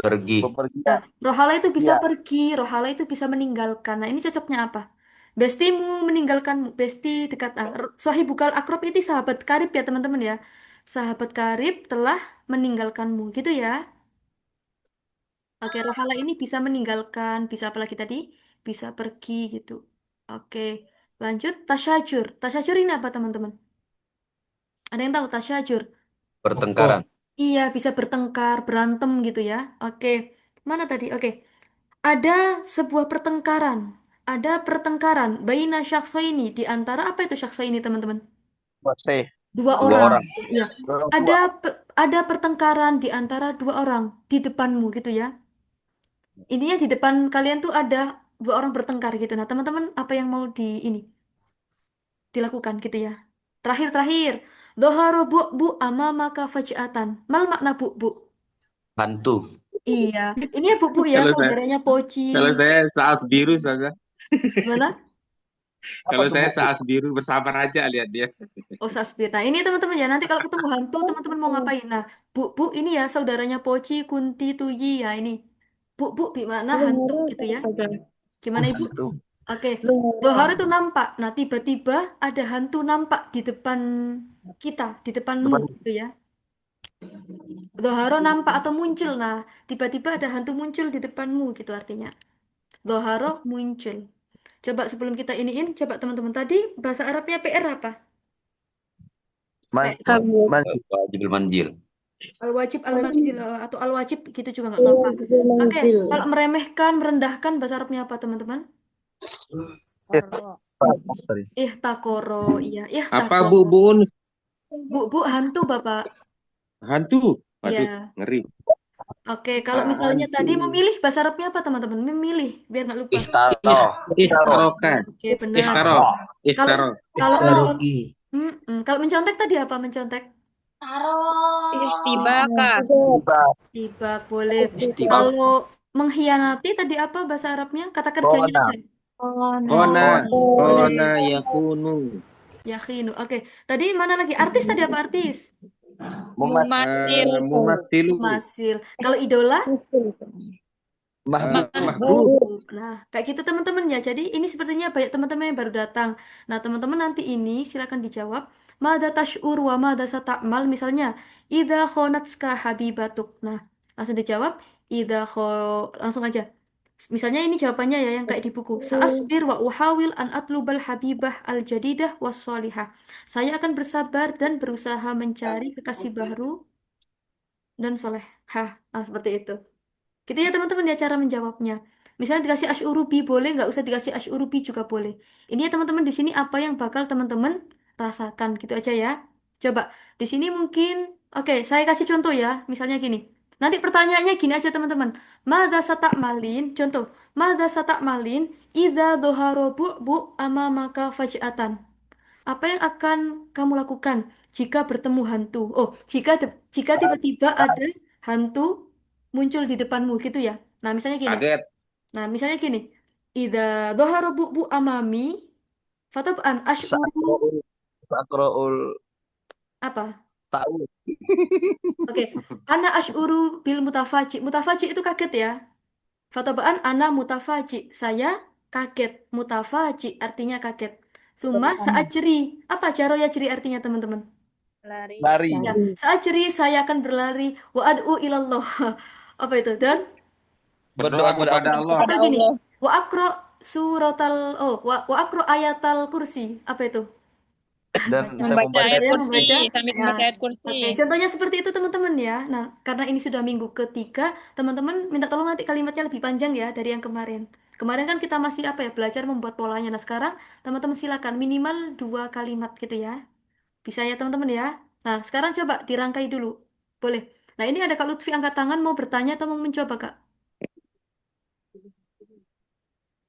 Pergi. Nah, Bepergian. rohala itu bisa Iya. pergi, rohala itu bisa meninggalkan. Nah, ini cocoknya apa? Bestimu meninggalkanmu, besti dekat. Nah, sohibukal akrab itu sahabat karib ya teman-teman ya. Sahabat karib telah meninggalkanmu, gitu ya. Oke, rohala ini bisa meninggalkan, bisa apa lagi tadi? Bisa pergi gitu. Oke, lanjut. Tasyajur. Tasyajur ini apa teman-teman? Ada yang tahu tasyajur? Pertengkaran. Iya, bisa bertengkar, berantem gitu ya. Oke, mana tadi? Oke. Ada sebuah pertengkaran. Ada pertengkaran baina ini di antara apa itu ini teman-teman? Bose. Dua Dua orang. orang. Iya. Orang Ada tua. ada pertengkaran di antara dua orang di depanmu gitu ya. Intinya di depan kalian tuh ada dua orang bertengkar gitu. Nah, teman-teman apa yang mau dilakukan gitu ya. Terakhir. Doharo bu ama maka fajatan. Mal makna bu. Hantu. Iya. Ini ya bu ya Kalau saya saudaranya Poci. kalau saya saat biru saja. Gimana? Apa Kalau tuh saya buku? saat biru bersabar aja lihat dia. Oh, Sasbir. Nah, ini teman-teman ya. Nanti kalau ketemu hantu, teman-teman mau ngapain? Nah, bu, ini ya saudaranya Poci, Kunti, Tuyi. Ya, ini. Bu, gimana hantu gitu ya. Gimana Oh Ibu? gitu. Oke. Dohar itu nampak. Nah, tiba-tiba ada hantu nampak di depan kita, di depanmu Depan. gitu ya. Doharo nampak atau muncul. Nah, tiba-tiba ada hantu muncul di depanmu gitu artinya. Doharo muncul. Coba sebelum kita iniin, coba teman-teman tadi bahasa Arabnya PR apa? Man, Kabur. man, Wajib manjil. Al-wajib al-manzil atau al-wajib gitu juga nggak apa-apa. Oke, kalau meremehkan, merendahkan bahasa Arabnya apa teman-teman? Koro. tadi. Ihtakoro, iya, Apa ihtakoro. Bu Unus? Bu, hantu Bapak. Hantu. Waduh, Iya. ngeri. Oke, kalau misalnya tadi memilih bahasa Arabnya apa teman-teman? Memilih, biar nggak lupa. Ihtaro. Ihtarokan. Oke, benar. Ihtaro. Kalau Ihtaro. kalau Taruki. kalau mencontek tadi apa mencontek? Tibaka. Tiba. Tiba boleh. Istibak. Kalau mengkhianati tadi apa bahasa Arabnya? Kata kerjanya Kona. aja. Kona. Boleh. Kona yakunu. Yakhinu. Oke. Tadi mana lagi? Artis tadi apa artis? Mumatil. Mumathilu. Masil. Kalau idola? Mahbub. Mahbub. Nah, kayak gitu teman-teman ya. Jadi ini sepertinya banyak teman-teman yang baru datang. Nah, teman-teman nanti ini silakan dijawab. Mada tash'ur wa mada sata'mal. Misalnya, idza khonatska habibatuk. Nah, langsung dijawab. Idza kho... Langsung aja. Misalnya ini jawabannya ya yang kayak di buku. Sa'asbir wa uhawil an atlubal habibah al-jadidah was solihah. Saya akan bersabar dan berusaha mencari kekasih baru dan soleh. Hah, nah, seperti itu. Gitu ya teman-teman ya cara menjawabnya. Misalnya dikasih asyurubi boleh, nggak usah dikasih asyurubi juga boleh. Ini ya teman-teman di sini apa yang bakal teman-teman rasakan gitu aja ya. Coba di sini mungkin, oke saya kasih contoh ya. Misalnya gini. Nanti pertanyaannya gini aja teman-teman. Mada satak malin, contoh. Mada satak malin, ida doharobu bu ama maka faj'atan. Apa yang akan kamu lakukan jika bertemu hantu? Oh, jika tiba-tiba ada hantu muncul di depanmu gitu ya. Nah, misalnya gini. Kaget. Nah, misalnya gini. Ida doharo bu amami fatab'an ash'uru Sa'akra'ul Sa'akra'ul apa? ta'u. Oke. Ana ash'uru bil mutafaji. Mutafaji itu kaget ya. Fatab'an ana mutafaji. Saya kaget. Mutafaji artinya kaget. Suma saajri. Apa jaro ya jeri artinya teman-teman? Lari. Lari. Ya, saat ceri saya akan berlari wa ad'u ilallah. Apa itu? Dan Berdoa kepada Allah. atau Kepada gini, Allah. wa akro suratal wa akro ayatal kursi. Apa itu? Dan saya Membaca membaca ayat Saya kursi. membaca Sambil ya. membaca ayat kursi. Oke, contohnya seperti itu teman-teman ya. Nah, karena ini sudah minggu ketiga, teman-teman minta tolong nanti kalimatnya lebih panjang ya dari yang kemarin. Kemarin kan kita masih apa ya, belajar membuat polanya. Nah, sekarang teman-teman silakan minimal 2 kalimat gitu ya. Bisa ya teman-teman ya. Nah, sekarang coba dirangkai dulu. Boleh. Nah, ini ada Kak Lutfi angkat tangan mau bertanya atau mau mencoba, Kak?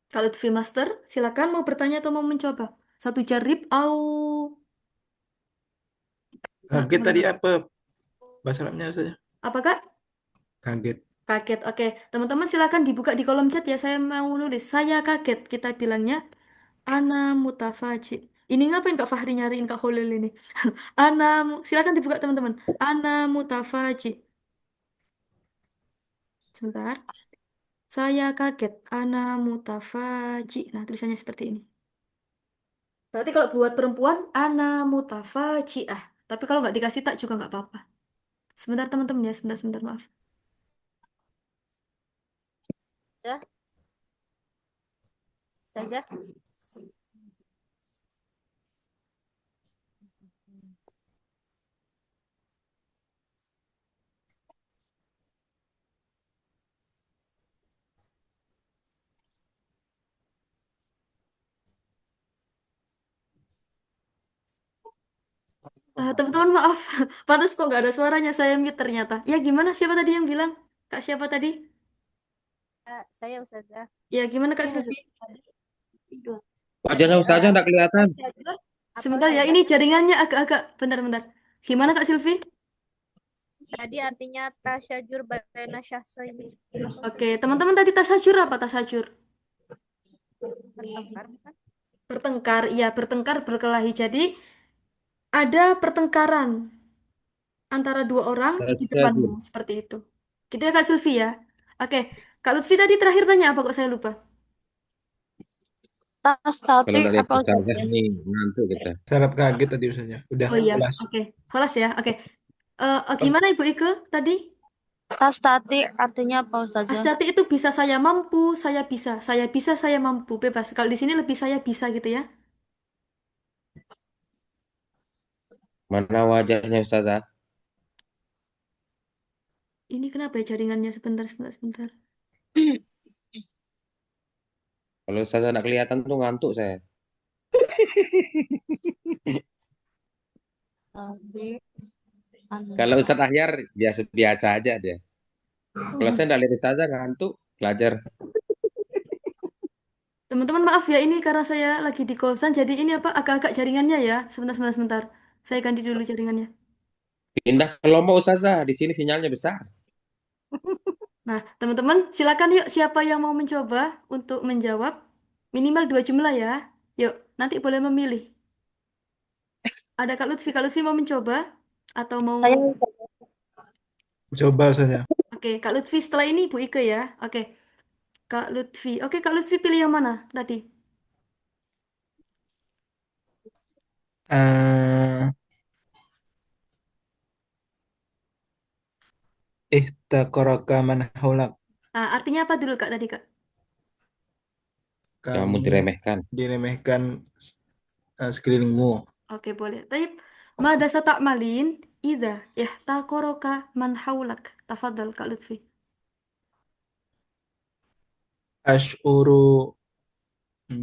Kak Lutfi Master, silakan mau bertanya atau mau mencoba. Satu jarib au... Nah, Kaget tadi teman-teman. apa bahasa Arabnya saja? Apa, Kak? Kaget. Kaget. Oke, teman-teman silakan dibuka di kolom chat ya. Saya mau nulis. Saya kaget. Kita bilangnya ana mutafaji. Ini ngapain Kak Fahri nyariin Kak Holil ini? Silakan dibuka teman-teman. Ana mutafaji. Sebentar. Saya kaget. Ana mutafaji. Nah, tulisannya seperti ini. Berarti kalau buat perempuan, ana mutafajiah. Tapi kalau nggak dikasih tak juga nggak apa-apa. Sebentar teman-teman ya, sebentar, maaf. Ya, Ustazah. Teman-teman maaf, pantas kok nggak ada suaranya, saya mute ternyata. Ya gimana, siapa tadi yang bilang? Kak siapa tadi? Saya Ustazah. Ya gimana Kak Ini Silvi? tadi tidur. Wajahnya Ustazah nggak kelihatan. Sebentar ya, ini jaringannya agak-agak, bentar. Gimana Kak Silvi? Tadi artinya tasyajur baina syahsaini. Oke, teman-teman tadi tasajur apa tasajur? Bertengkar bukan? Bertengkar, iya bertengkar berkelahi. Jadi ada pertengkaran antara 2 orang di depanmu, Tasyajur. seperti itu. Gitu ya Kak Silvi ya? Oke, Kak Lutfi tadi terakhir tanya apa kok saya lupa? Tas Kalau tadi nggak lihat apa Ustazah Ustazah? nih, ngantuk kita. Sarap kaget tadi misalnya. Udah Oh iya, kelas. oke. Kelas ya, oke. Gimana Ibu Ike tadi? Tas tadi artinya apa Ustazah? Astati itu bisa saya mampu, saya mampu, bebas. Kalau di sini lebih saya bisa gitu ya. Mana wajahnya Ustazah? Ini kenapa ya jaringannya sebentar. Kalau Ustazah nggak kelihatan tuh ngantuk saya. Tadi Kalau Ustaz Ahyar biasa-biasa aja dia. Kalau saya nggak lihat Ustazah ngantuk, belajar. Teman-teman maaf ya, ini karena saya lagi di kosan, jadi ini apa agak-agak jaringannya ya. Sebentar. Saya ganti dulu jaringannya. Pindah ke Lombok Ustazah, di sini sinyalnya besar. Nah, teman-teman, silakan yuk siapa yang mau mencoba untuk menjawab minimal 2 jumlah ya. Yuk, nanti boleh memilih. Ada Kak Lutfi. Kak Lutfi mau mencoba atau mau? Saya Coba saja. Oke, Kak Lutfi setelah ini Bu Ike ya. Oke, Kak Lutfi. Oke, Kak Lutfi pilih yang mana tadi? Eh, Ihtakoraka man haulak. Ah, artinya apa dulu Kak tadi Kak? Kamu Kamu diremehkan. diremehkan sekelilingmu. Oke, boleh. Tapi mada malin idza ihtaqaraka man haulak. Tafadhal Kak Lutfi. Ash'uru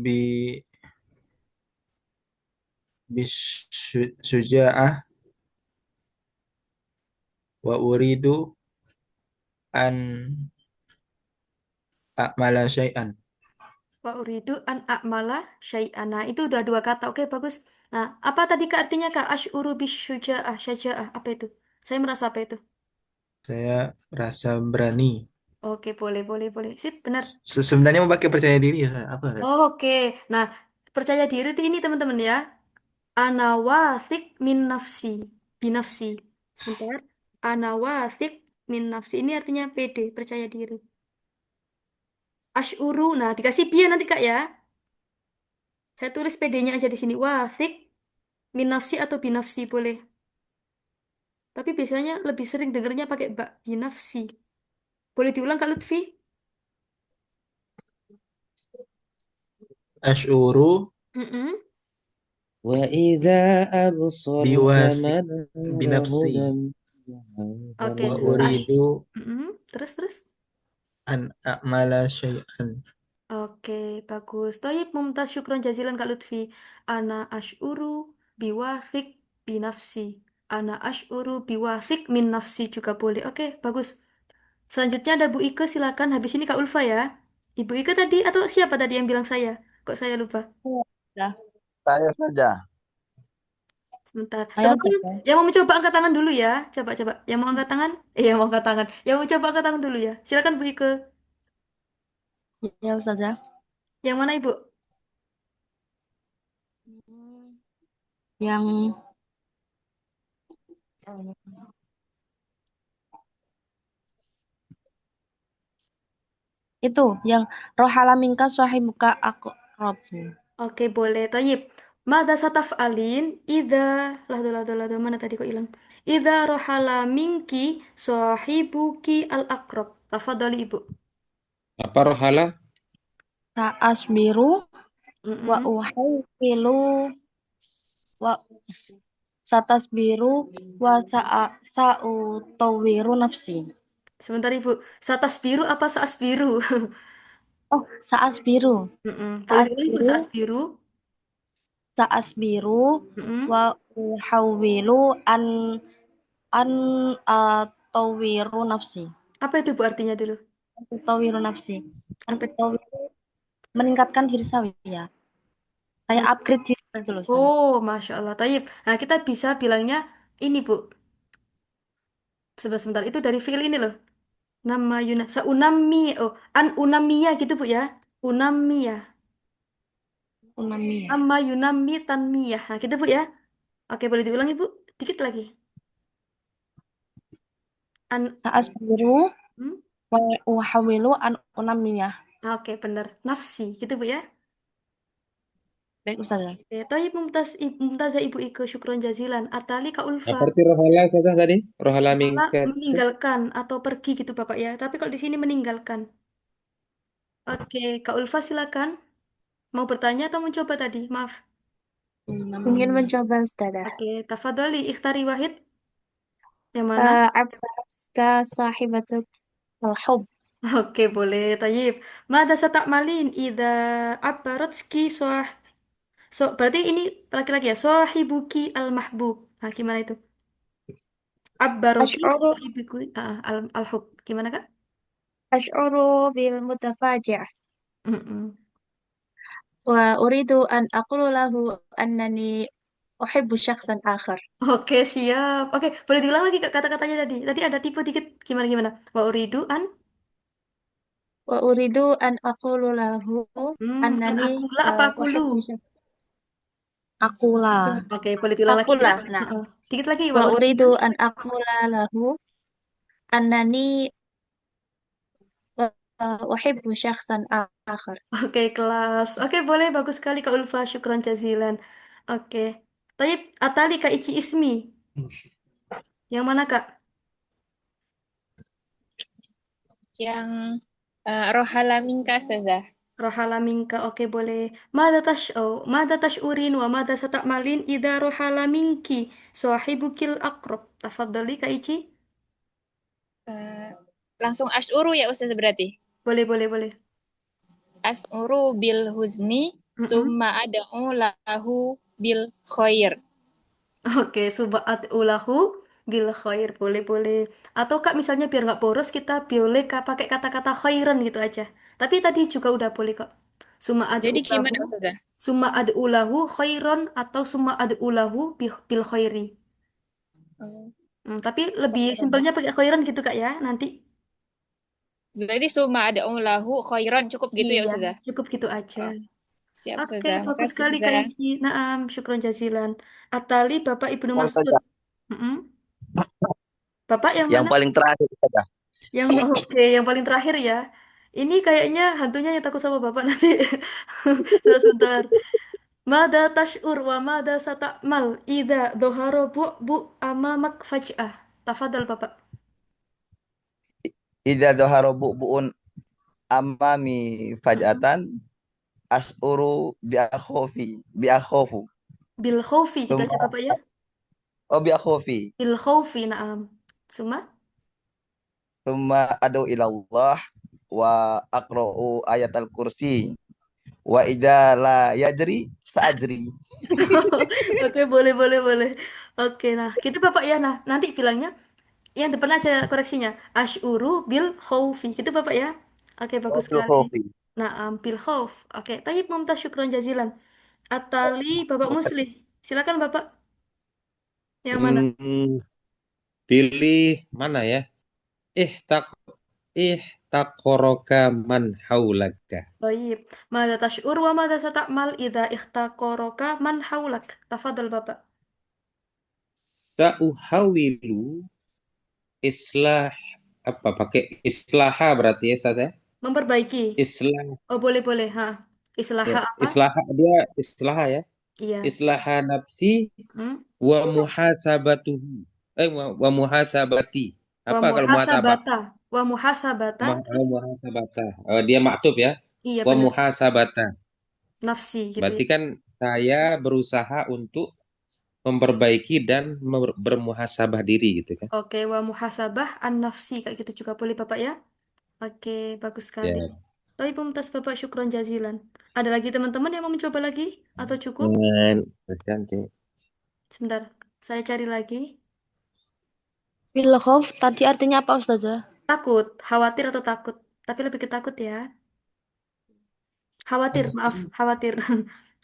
bi bisuja'ah wa uridu an a'mala syai'an. Wa uridu an a'mala syai'an. Nah, itu udah dua kata. Oke, bagus. Nah, apa tadi Kak artinya Kak? Asy'uru bisyuja'ah, syaja'ah. Apa itu? Saya merasa apa itu? Saya rasa berani. Oke, boleh, boleh, boleh. Sip, benar. Sebenarnya mau pakai percaya diri ya, apa? Oke. Nah, percaya diri itu ini teman-teman ya. Ana wathik min nafsi. Binafsi. Sebentar. Ana wathik min nafsi. Ini artinya pede, percaya diri. Asy'uru. Nah, dikasih biar nanti Kak ya. Saya tulis PD-nya aja di sini. Wathik min nafsi atau binafsi boleh. Tapi biasanya lebih sering dengernya pakai binafsi. Boleh diulang Kak Lutfi? Ash'uru Mm-mm. وإذا أبصرت biwasi من غير binafsi هدى Oke. wa Ash. uridu Mm-mm. Terus. an a'mala syai'an. Oke, bagus. Toyib, mumtaz syukron jazilan Kak Lutfi. Ana ash'uru biwathik binafsi. Ana ash'uru biwathik min nafsi juga boleh. Oke, bagus. Selanjutnya ada Bu Ike, silakan. Habis ini Kak Ulfa ya. Ibu Ike tadi atau siapa tadi yang bilang saya? Kok saya lupa? ya, Saya saja. Sebentar. saya Teman-teman, saja. yang mau mencoba angkat tangan dulu ya. Coba. Yang mau angkat tangan? Yang mau angkat tangan. Yang mau coba angkat tangan dulu ya. Silakan Bu Ike. Ya Ustazah. Yang mana Ibu? Yang itu, yang rohala minka swahibuka akrab. Oke, boleh. Tayyib. Mada sataf'alin idza lado mana tadi kok hilang? Idza rohala minki sahibuki al-aqrab. Tafadhali Ibu. Apa rohala? Sa'asbiru wa Mm-mm. uhayyilu wa satasbiru wa sa'utawiru nafsi. Sebentar Ibu. Satas biru apa saas biru? Oh, saasbiru. Mm-mm. Boleh diulang Ibu Saasbiru, saas biru? saasbiru Mm-mm. wa uhawwilu an tawiru nafsi. Apa itu Bu artinya dulu? Tawiru nafsi. An Apa itu? tawiru meningkatkan diri saya ya. Kayak upgrade diri gitu loh saya. Oh, Masya Allah. Tayyib. Nah, kita bisa bilangnya ini, Bu. Sebentar, itu dari fiil ini loh. Nama Yuna. Saunami. Oh, an unamiya gitu, Bu ya. Unamiya. Unami ya. Amma yunami tanmiyah. Nah, gitu, Bu ya. Oke, boleh diulangi, Bu? Dikit lagi. An, Saasbiru hmm? wa uhawwilu an unamiyah. Oke, bener. Nafsi. Gitu, Bu ya. Baik Ustazah. Oke, Tayyib mumtazah Ibu Ike. Syukron jazilan. Atali Kak Ulfa. Apa arti rohala saja tadi? Rohala Malah mingkat itu? meninggalkan atau pergi gitu, Bapak ya. Tapi kalau di sini meninggalkan. Oke, Kak Ulfa silakan. Mau bertanya atau mencoba tadi? Maaf. Ingin Unamiyah. mencoba Ustazah. Oke, tafadholi ikhtari wahid. Yang mana? Abaraska sahibatul hub. Oke, boleh. Tayyib. Mada malin idza abbarotski berarti ini laki-laki ya. Sohibuki al-mahbub. Nah, gimana itu? Abbaroki Ash'uru sohibuki al-hub. Gimana, Kak? ash'uru bil mutafaji'. Mm-mm. Wa uridu an aqulu lahu annani uhibbu syakhsan akhar. Oke, siap. Oke, boleh diulang lagi Kak, kata-katanya tadi. Tadi ada tipe dikit. Gimana? Wa uridu an Wa uridu an aqulu lahu an annani akula apa akulu? uhibbu syakhsan. Akulah. Oke, boleh diulang lagi ya? Akulah. Nah, Heeh. Dikit lagi, wa wa uridu. uridu an aqula lahu annani uhibbu syakhsan akhar. Oke, kelas. Oke, boleh. Bagus sekali, Kak Ulfa. Syukron jazilan. Oke. Taib, Atali, Kak Ici Ismi. Yang mana, Kak? Yang rohala minka Ustazah. Rohala minka. Oke, boleh. Mada tash'urin wa mada sata'malin idha rohala minki. Sohibukil akrob. Tafadhali, Kak Ici. Eh, langsung asyuru ya Ustazah berarti. Boleh, boleh, boleh. As'uru bil huzni Mm-mm. summa ad'u lahu bil khair. Oke, subaat ulahu bil khair. Boleh, boleh. Atau Kak, misalnya biar nggak boros, kita boleh pakai kata-kata khairan gitu aja. Tapi tadi juga udah boleh kok. Suma ad Jadi ulahu, gimana Ustazah? suma ad ulahu khairon atau suma ad ulahu bil khairi. Oh, Tapi lebih khairan. simpelnya pakai khairan gitu Kak ya, nanti. Berarti summa ad'u lahu khairan cukup gitu ya Iya, Ustazah? cukup gitu aja. Oh, siap Oke, Ustazah. bagus Makasih sekali Kak Ustazah. Ici. Naam, syukron jazilan. Atali Bapak Ibnu Yang Mas'ud. saja. Mm-mm. Bapak yang Yang mana? paling terakhir saja. Yang oke, yang paling terakhir ya. Ini kayaknya hantunya yang takut sama bapak nanti. Sebentar. Mada tash'ur wa mada sata'mal idza dhahara bu amamak faj'ah. Tafadhal bapak. Idza dhahara bu'un amami Mm-mm. faj'atan as'uru bi akhofu. Bil khaufi gitu aja Summa bapak ya. bi akhofi. Bil khaufi na'am. Suma Summa adu ilallah wa aqra'u ayatal kursi wa idza la yajri sa'ajri. oke, boleh, boleh, boleh. Oke, nah, gitu Bapak ya. Nah, nanti bilangnya yang depan aja koreksinya. Ash'uru bil khaufi. Gitu Bapak ya. Oke, bagus Bil sekali. khofi. Nah, bil khauf. Oke, tayyib mumtaz syukron jazilan. Atali Bapak Muslih. Silakan Bapak. Yang mana? Hmm, pilih mana ya? Eh tak taqoroka man haulaka. Tayyib. Mada tash'ur wa mada sata'mal idza ikhtaqaraka man haulak. Tafadhal Bapak. Sa'uhawilu islah apa pakai islaha berarti ya Ustaz ya? Memperbaiki. Islah Oh, boleh, boleh. Ha. ya, Islaha apa? islaha dia islaha ya. Iya. Islaha nafsi Hmm? wa muhasabatuhu. Wa muhasabati. Wa Apa kalau muhasabah? muhasabata. Wa muhasabatan. Terus, Muhasabata. Dia maktub ya. iya Wa benar. muhasabata. Nafsi gitu ya. Berarti kan saya berusaha untuk memperbaiki dan bermuhasabah diri gitu kan. Oke, wa muhasabah an nafsi kayak gitu juga boleh Bapak ya. Oke, bagus sekali. Ya. Tapi pemtas Bapak syukron jazilan. Ada lagi teman-teman yang mau mencoba lagi atau cukup? Dengan nanti. Sebentar, saya cari lagi. Bil khauf tadi artinya apa Ustazah? Takut, khawatir atau takut? Tapi lebih ke takut ya. Khawatir, maaf, khawatir.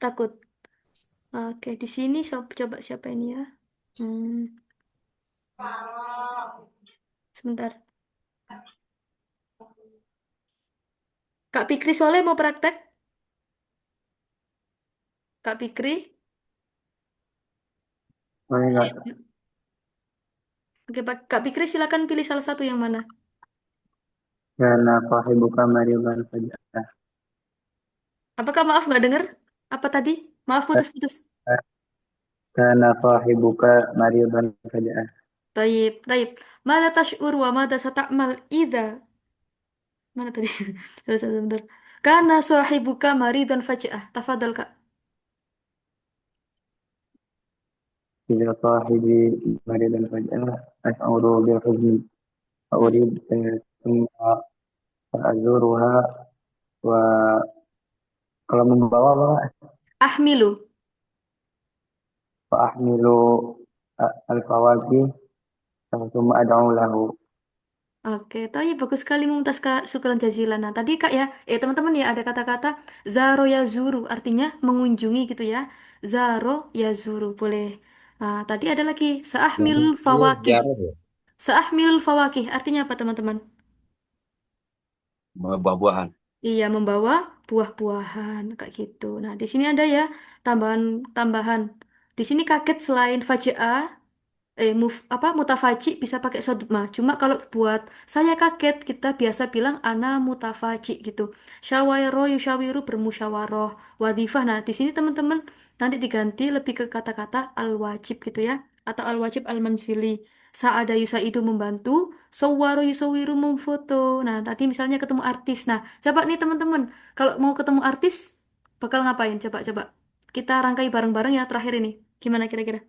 Takut. Oke, di sini coba siapa ini ya? Hmm, sebentar. Kak Pikri Soleh mau praktek? Kak Pikri? Oh, enggak. Oke, Kak Pikri silakan pilih salah satu yang mana. Karena sahibuka mariban saja. Apakah maaf nggak dengar? Apa tadi? Maaf putus-putus. Karena sahibuka mariban saja. Taib, taib. Mada tash'ur wa mada sata'mal idha. Mana tadi? Sebentar. Karena sahibuka maridan faj'ah. Tafadhal, Kak. Bila sahibi mariban saja. As'uru bil huzni. Fa'urid summa fa'azuruha wa kalau membawa apa? Ahmilu. Fa'ahmilu al-fawaki summa ad'u lahu. Oke, taib. Bagus sekali Mumtaz, Kak. Syukran jazilan. Nah, tadi, Kak ya. Teman-teman ya, ada kata-kata zaro ya zuru. Artinya mengunjungi gitu ya. Zaro ya zuru. Boleh. Nah, tadi ada lagi. Seahmil Ini fawakih. ziarah ya. Seahmil fawakih. Artinya apa, teman-teman? Buah-buahan. Iya, membawa buah-buahan kayak gitu. Nah, di sini ada ya tambahan-tambahan. Di sini kaget selain fajaah mutafaji bisa pakai sodma. Cuma kalau buat saya kaget kita biasa bilang ana mutafaji gitu. Syawiro yusyawiru bermusyawarah. Wadifah. Nah, di sini teman-teman nanti diganti lebih ke kata-kata al-wajib gitu ya. Atau al-wajib al-manzili. Sa'ada yusaidu membantu. Sawwaro yusawiru memfoto. Nah, tadi misalnya ketemu artis. Nah, coba nih teman-teman. Kalau mau ketemu artis, bakal ngapain? Coba-coba. Kita rangkai bareng-bareng ya terakhir ini. Gimana kira-kira?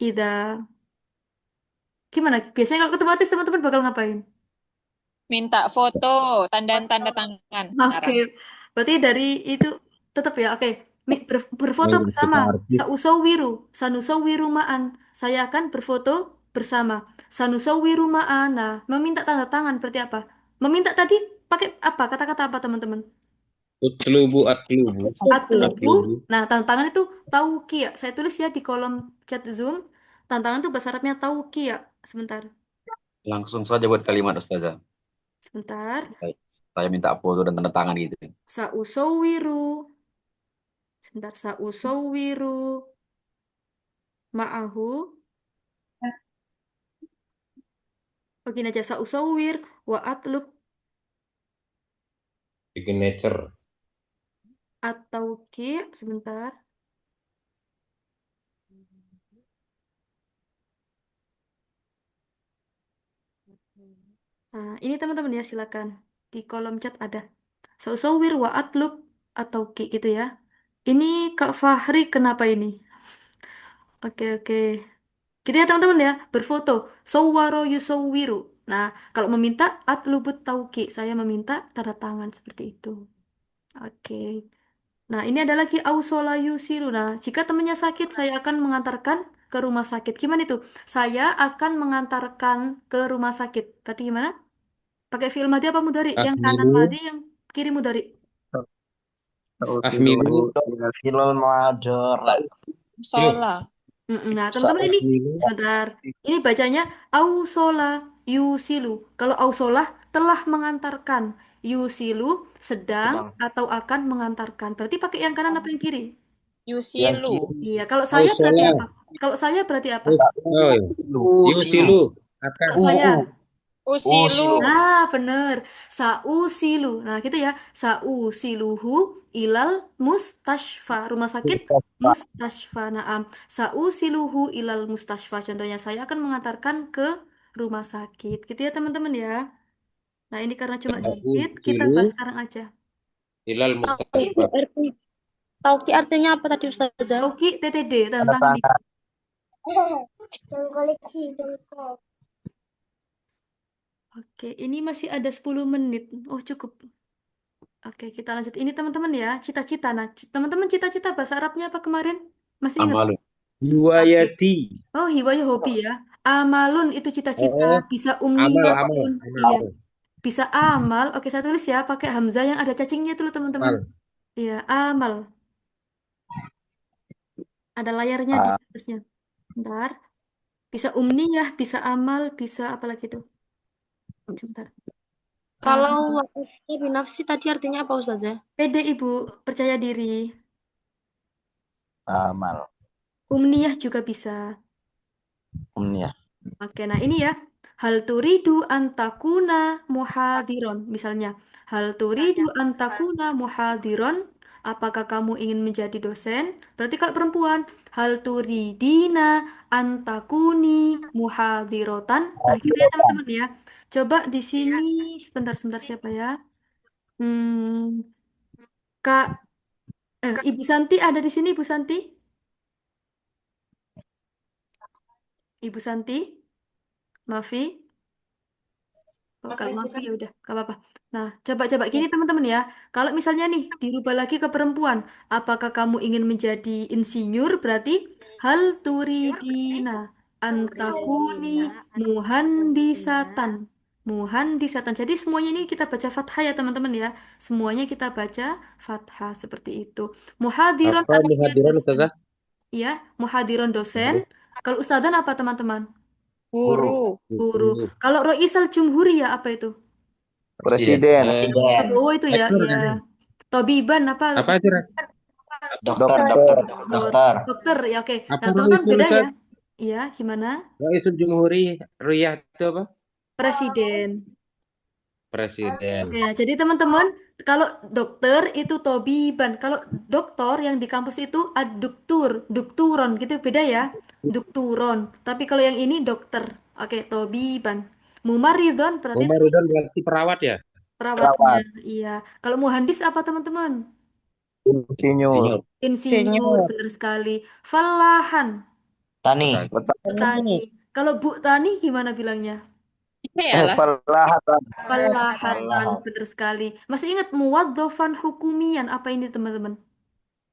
Ida. Gimana? Biasanya kalau ketemu artis teman-teman bakal ngapain? Minta foto, tanda tangan. Oke, Arah. berarti dari itu tetap ya. Oke, berfoto Kalau bersama. kita artis, Sausawiru, sanusawiru ma'an. Saya akan berfoto bersama. Sanusawiru ma'an. Nah, meminta tanda tangan berarti apa? Meminta tadi pakai apa? Kata-kata apa teman-teman? Utlubu, atlubu, Atlubu. atlubu. Nah, tanda tangan itu tauki ya. Saya tulis ya di kolom chat Zoom. Tanda tangan itu bahasa Arabnya tauki ya. Sebentar. langsung saja buat kalimat Ustazah. Sebentar. Saya minta foto dan tanda tangan gitu. Sausawiru. Sebentar, sausawiru ma'ahu. Begini aja, sausawir wa atlub Signature. atau ki. Sebentar. Nah, ini teman-teman ya, silakan. Di kolom chat ada. Sausawir wa atlub atau ki gitu ya. Ini Kak Fahri kenapa ini? Oke, oke. Gitu ya teman-teman ya, berfoto. Sawwaro yusawiru. Nah, kalau meminta atlubut tauki, saya meminta tanda tangan seperti itu. Oke. Nah, ini ada lagi ausola yusiru. Nah, jika temannya sakit, saya akan mengantarkan ke rumah sakit. Gimana itu? Saya akan mengantarkan ke rumah sakit. Berarti gimana? Pakai fi'il madhi apa mudhari? Yang kanan Ahmilu, madhi, yang kiri mudhari. ahmilu, سأرسله إلى Ilal madara. ilu, Sholat. Nah, teman-teman ini ahmilu. sebentar. Ini bacanya ausola yusilu. Kalau ausolah telah mengantarkan. Yusilu sedang Sedang. atau akan mengantarkan. Berarti pakai yang kanan apa yang kiri? Yang Yusilu. kiri. Iya, kalau saya berarti Ausola, apa? Kalau saya berarti apa? oh, Usilu. yusilu, akan. Kalau saya. Usilu. Usilu. Nah, bener. Sausilu. Nah, gitu ya. Sausiluhu ilal mustashfa. Rumah sakit mustashfa. Naam. Sausiluhu ilal mustashfa. Contohnya, saya akan mengantarkan ke rumah sakit. Gitu ya, teman-teman ya. Nah, ini karena cuma dikit, kita Usilu, bahas sekarang aja. ilal Tauki mustashfa. tauki artinya apa tadi Ustazah? Oke, TTD, tanda tentang tangan. Oke, ini masih ada 10 menit. Oh, cukup. Oke, kita lanjut. Ini teman-teman ya, cita-cita. Nah, teman-teman cita-cita bahasa Arabnya apa kemarin? Masih ingat? Amalun. Oke. Hiwayati. Oh, hiwaya hobi ya. Amalun itu cita-cita. Oh, Bisa amal, amal, umniyatun. Iya. amal, Bisa amal. Oke, saya tulis ya pakai hamzah yang ada cacingnya itu loh, teman-teman. amal. Iya, amal. Ada layarnya di Ah, atasnya. Bentar. Bisa umniyah, bisa amal, bisa apa lagi tuh? Sebentar. Kalau wa'asya binafsi tadi artinya apa Ustazah? Pede Ibu, percaya diri. amal. Umniyah juga bisa. Umniyah. Oke, nah ini ya. Hal turidu antakuna muhadiron. Misalnya, hal turidu antakuna muhadiron. Apakah kamu ingin menjadi dosen? Berarti kalau perempuan, hal turidina antakuni muhadirotan. Nah, gitu ya teman-teman ya. Coba di sini sebentar-sebentar siapa ya? Hmm, Kak, Ibu Santi ada di sini, Ibu Santi? Ibu Santi, Mafi? Oh, kalau Mafi ya udah, gak apa-apa. Nah, coba-coba gini teman-teman ya. Kalau misalnya nih dirubah lagi ke perempuan, apakah kamu ingin menjadi insinyur? Berarti hal turidina antakuni muhandisatan. Muhandisatan. Jadi semuanya ini kita baca fathah ya teman-teman ya. Semuanya kita baca fathah seperti itu. Muhadiron Apa artinya muhadiran dosen. Ustazah? Ya, muhadiron dosen. Kalau ustadzan apa teman-teman? Guru. Guru. Guru. Guru. Kalau Roisal Jumhuriyah apa itu? Presiden. Eh, Presiden. Prabowo itu ya, rektor ya. kan ya? Tobiban apa? Apa itu? Ren? Dokter, Dokter. dokter. Dokter ya, oke. Apa Nah, Ru teman-teman itu beda ya. Ustaz? Iya, gimana? Raisul Jumhuri Riyah itu apa? Presiden. Presiden. Oke, nah, jadi teman-teman, kalau dokter itu tobiban, kalau dokter yang di kampus itu aduktur, dukturon gitu beda ya, dukturon. Tapi kalau yang ini dokter, oke, tobiban. Mumaridon berarti Mumaridon berarti perawat ya? perawatnya, Perawat. iya. Kalau muhandis apa teman-teman? Insinyur. Insinyur, benar sekali. Falahan, Tani. petani. Kalau Bu Tani gimana bilangnya? Ya lah. Perlahatan. Falahatan, benar sekali. Masih ingat muwadzafan hukumian apa ini teman-teman?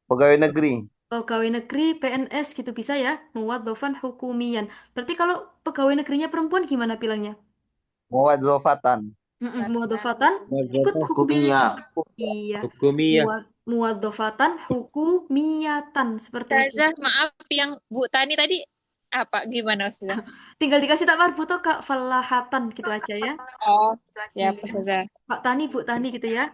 Pegawai negeri. Pegawai negeri, PNS gitu bisa ya, muwadzafan hukumian. Berarti kalau pegawai negerinya perempuan gimana bilangnya? Muwadzafatan. Muwadzafatan ikut Muwadzafah hukuminya. Hukumiyah. Iya, hukumiyah. muwadzafatan hukumiyatan seperti itu. Ustazah, maaf yang Bu Tani tadi apa? Gimana Ustazah? Tinggal dikasih tak marbuto Kak, falahatan gitu aja ya. Oh, siap Iya. Ustazah. Pak Tani, Bu Tani gitu ya.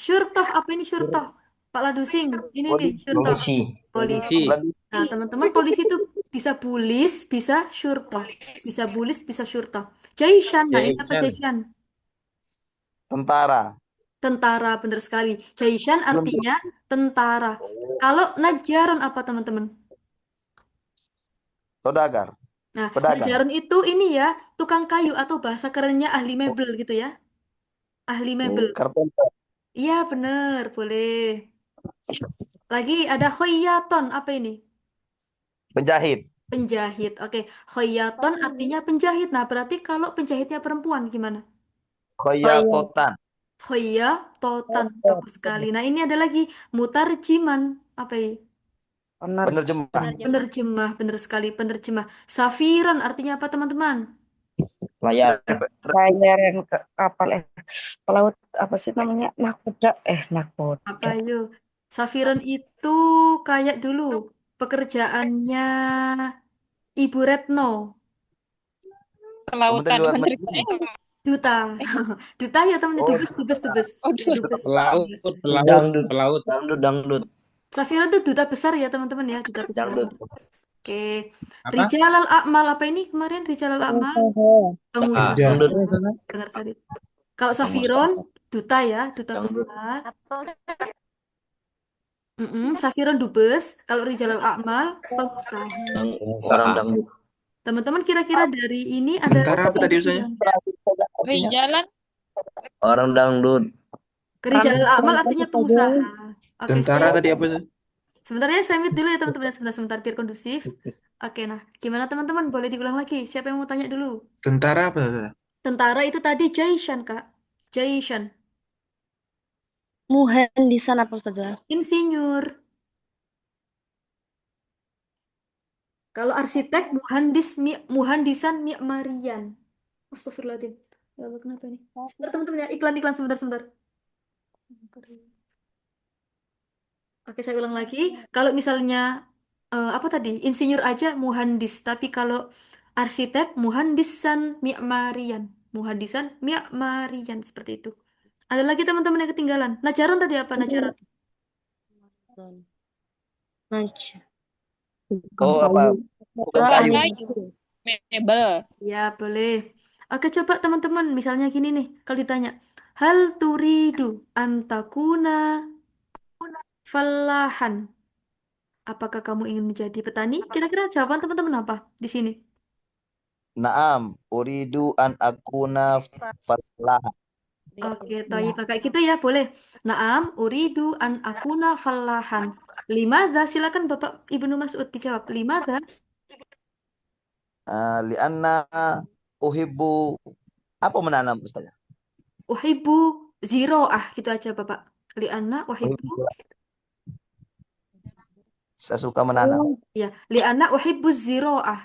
Syurtoh, apa ini syurtoh? Pak Ladusing, ini nih syurtoh. Polisi. Polisi. Nah, teman-teman, polisi itu bisa bulis, bisa syurtoh. Bisa bulis, bisa syurtoh. Jaishan, nah ini apa Jaishan. Jaishan? Tentara. Tentara, benar sekali. Jaishan artinya tentara. Kalau Najaron apa teman-teman? Saudagar. Nah, Pedagang. Najaron itu ini ya, tukang kayu atau bahasa kerennya ahli mebel gitu ya. Ahli mebel. Carpenter. Iya, benar, boleh. Lagi ada khoyaton, apa ini? Penjahit. Penjahit. Oke, khoyaton artinya penjahit. Nah, berarti kalau penjahitnya perempuan gimana? Khoyatotan. Khoyatotan, bagus sekali. Nah, ini ada lagi mutarjiman. Apa ini? Penerjemah. Penerjemah, benar sekali, penerjemah. Safiran artinya apa, teman-teman? Layar. Layar kapal pelaut apa sih namanya? Nakoda nakoda. Apa yuk? Safiran itu kayak dulu pekerjaannya Ibu Retno. Kelautan luar Menteri negeri. Duta. Duta ya teman-teman, dubes, dubes, dubes. Oh, Dubes. Pelaut, pelaut, Dangdut. pelaut. Dangdut. Safiran itu duta besar ya teman-teman ya, duta besar. Dangdut. Oke. Apa? Rijalal A'mal apa ini kemarin Rijalal A'mal? Pengusaha. Kerja. Dengar Sadit. Kalau Safiron duta ya, duta besar. Safiron dubes. Kalau Rijalal A'mal pengusaha. Orang dangdut. Teman-teman kira-kira dari ini ada Tentara apa tadi usahanya? Rijalan. Orang dangdut. Rijalal A'mal artinya pengusaha. Oke, Tentara saya- tadi apa tuh? Sebentar ya, saya mute dulu ya teman-teman. Sebentar biar kondusif. Oke, nah gimana teman-teman? Boleh diulang lagi. Siapa yang mau tanya dulu? Tentara apa tuh? Tentara itu tadi Jaishan, Kak. Jaishan. Muhandisan apa Ustazah? Insinyur. Kalau arsitek, muhandisan mi'marian. Astagfirullahaladzim. Ya Allah, kenapa ini? Sebentar teman-teman ya. Iklan-iklan sebentar. Oke, saya ulang lagi. Kalau misalnya apa tadi? Insinyur aja muhandis, tapi kalau arsitek muhandisan mi'marian. Muhandisan mi'marian seperti itu. Ada lagi teman-teman yang ketinggalan. Najaron tadi apa Najaron? Oh, apa? Tukang kayu. kayu. Mebel. Ya, boleh. Oke, coba teman-teman, misalnya gini nih, kalau ditanya, hal turidu antakuna falahan. Apakah kamu ingin menjadi petani? Kira-kira jawaban teman-teman apa di sini? Naam. Uridu an akuna falah. Oke, toyi pakai gitu ya, boleh. Naam, uridu an akuna falahan. Limadha, silakan Bapak Ibnu Mas'ud dijawab. Limadha, Lianna uhibbu. Apa menanam Ustaz? uhibbu ziro'ah, gitu aja Bapak. Lianna uhibbu. Saya suka menanam. Ya, lianna uhibbu ziro'ah.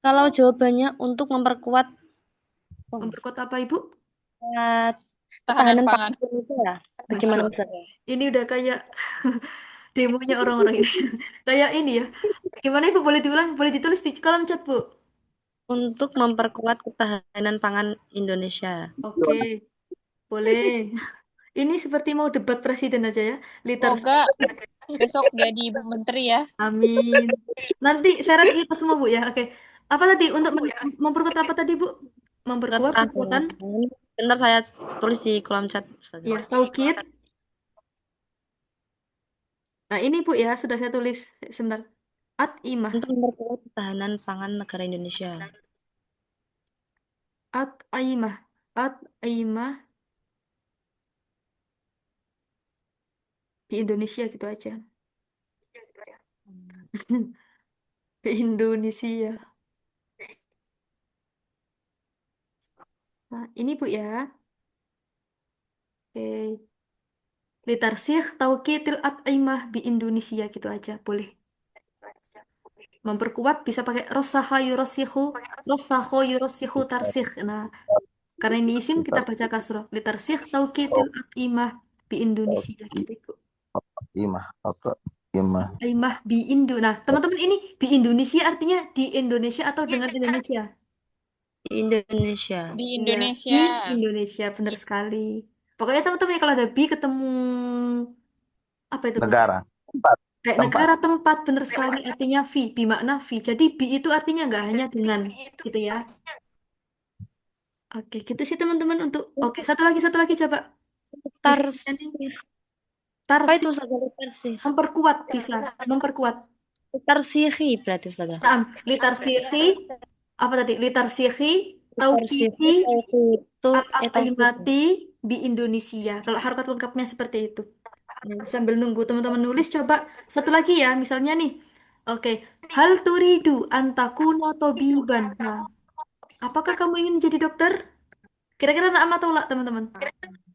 Kalau jawabannya untuk memperkuat Memperkuat apa Ibu? ketahanan pangan. pangan itu ya. Bagaimana Ustazah? Ini udah kayak demonya orang-orang ini. Kayak ini ya. Gimana Ibu boleh diulang? Boleh ditulis di kolom chat, Bu. Untuk memperkuat ketahanan pangan Indonesia. Oke. Boleh. Ini seperti mau debat presiden aja ya. Liter Semoga besok jadi Ibu Menteri ya. Amin. Nanti syarat kita semua Bu ya. Oke. Apa tadi untuk memperkuat apa tadi Bu? Memperkuat kekuatan Benar saya tulis di kolom chat, Ustazah. ya taukid. Nah, ini Bu ya sudah saya tulis sebentar. At-imah. Untuk memperkuat ketahanan pangan negara Indonesia. At-imah. At-imah di Indonesia gitu aja. Di Indonesia. Nah, ini Bu ya. Oke. Litarsih tauqitil at-imah di Indonesia gitu aja, boleh. Memperkuat bisa pakai rosaha yurosihu tarsih. Nah, karena ini isim kita baca kasroh. Litarsih tauqitil at-imah di Indonesia gitu Bu. Imah atau imah. Imah di Indo. Nah, teman-teman ini di Indonesia artinya di Indonesia atau dengan Indonesia? Di Indonesia. Di Iya, di Indonesia. Indonesia benar sekali. Pokoknya teman-teman ya kalau ada bi ketemu apa itu Kak? Negara. Tempat. Kayak Tempat. negara tempat benar sekali artinya bi makna vi. Jadi bi itu artinya nggak hanya dengan gitu ya. Oke, gitu sih teman-teman untuk. Oke, satu lagi coba. Misalnya nih, Tarsih. Apa itu tarsih Ustazah tarsih? memperkuat bisa memperkuat. Tarsihi berarti Ustazah. Nah, litarsihi apa tadi? Litarsihi Tarsihi taukiti itu al-af'imati di Indonesia. Kalau harokat lengkapnya seperti itu. Nah, sambil nunggu teman-teman nulis, coba satu lagi ya, misalnya nih. Oke, hal turidu antakuna tobiban. Nah, apakah kamu ingin menjadi dokter? Kira-kira naam atau la, teman-teman?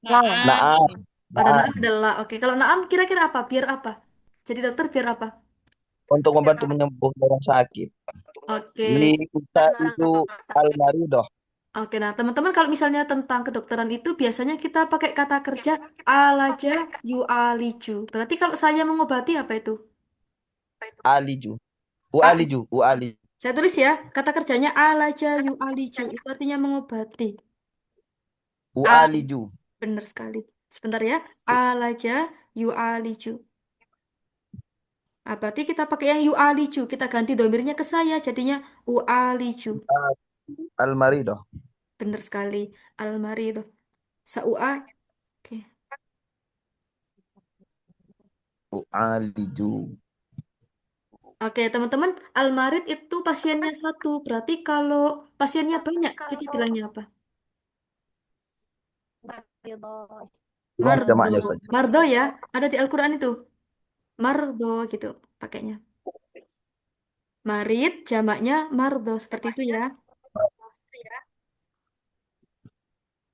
Naam. Pada Naam. naam adalah. Oke, kalau naam kira-kira apa? Biar apa? Jadi dokter biar apa? Untuk membantu menyembuhkan orang sakit. Oke. Li kita itu al-maridoh. Oke, nah teman-teman kalau misalnya tentang kedokteran itu biasanya kita pakai kata kerja alaja yu'aliju. Berarti kalau saya mengobati apa itu? Aliju. A- Ualiju. Ualiju. saya tulis ya, kata kerjanya alaja yu'aliju. Itu artinya mengobati. A, Ualiju. benar sekali. Sebentar ya. Alaja yu'aliju. Nah, berarti kita pakai yang yu'aliju. Kita ganti domirnya ke saya. Jadinya u'aliju. Al-maridoh. Benar sekali. Almarido. Sa'u'a. Oke. Ualiju. Oke, teman-teman. Almarid itu pasiennya satu. Berarti kalau pasiennya banyak, kita bilangnya apa? Gimana Mardo. jamaknya Ustaz? Mardo ya. Ada di Al-Quran itu. Mardo gitu pakainya. Marid, jamaknya mardo. Seperti itu ya.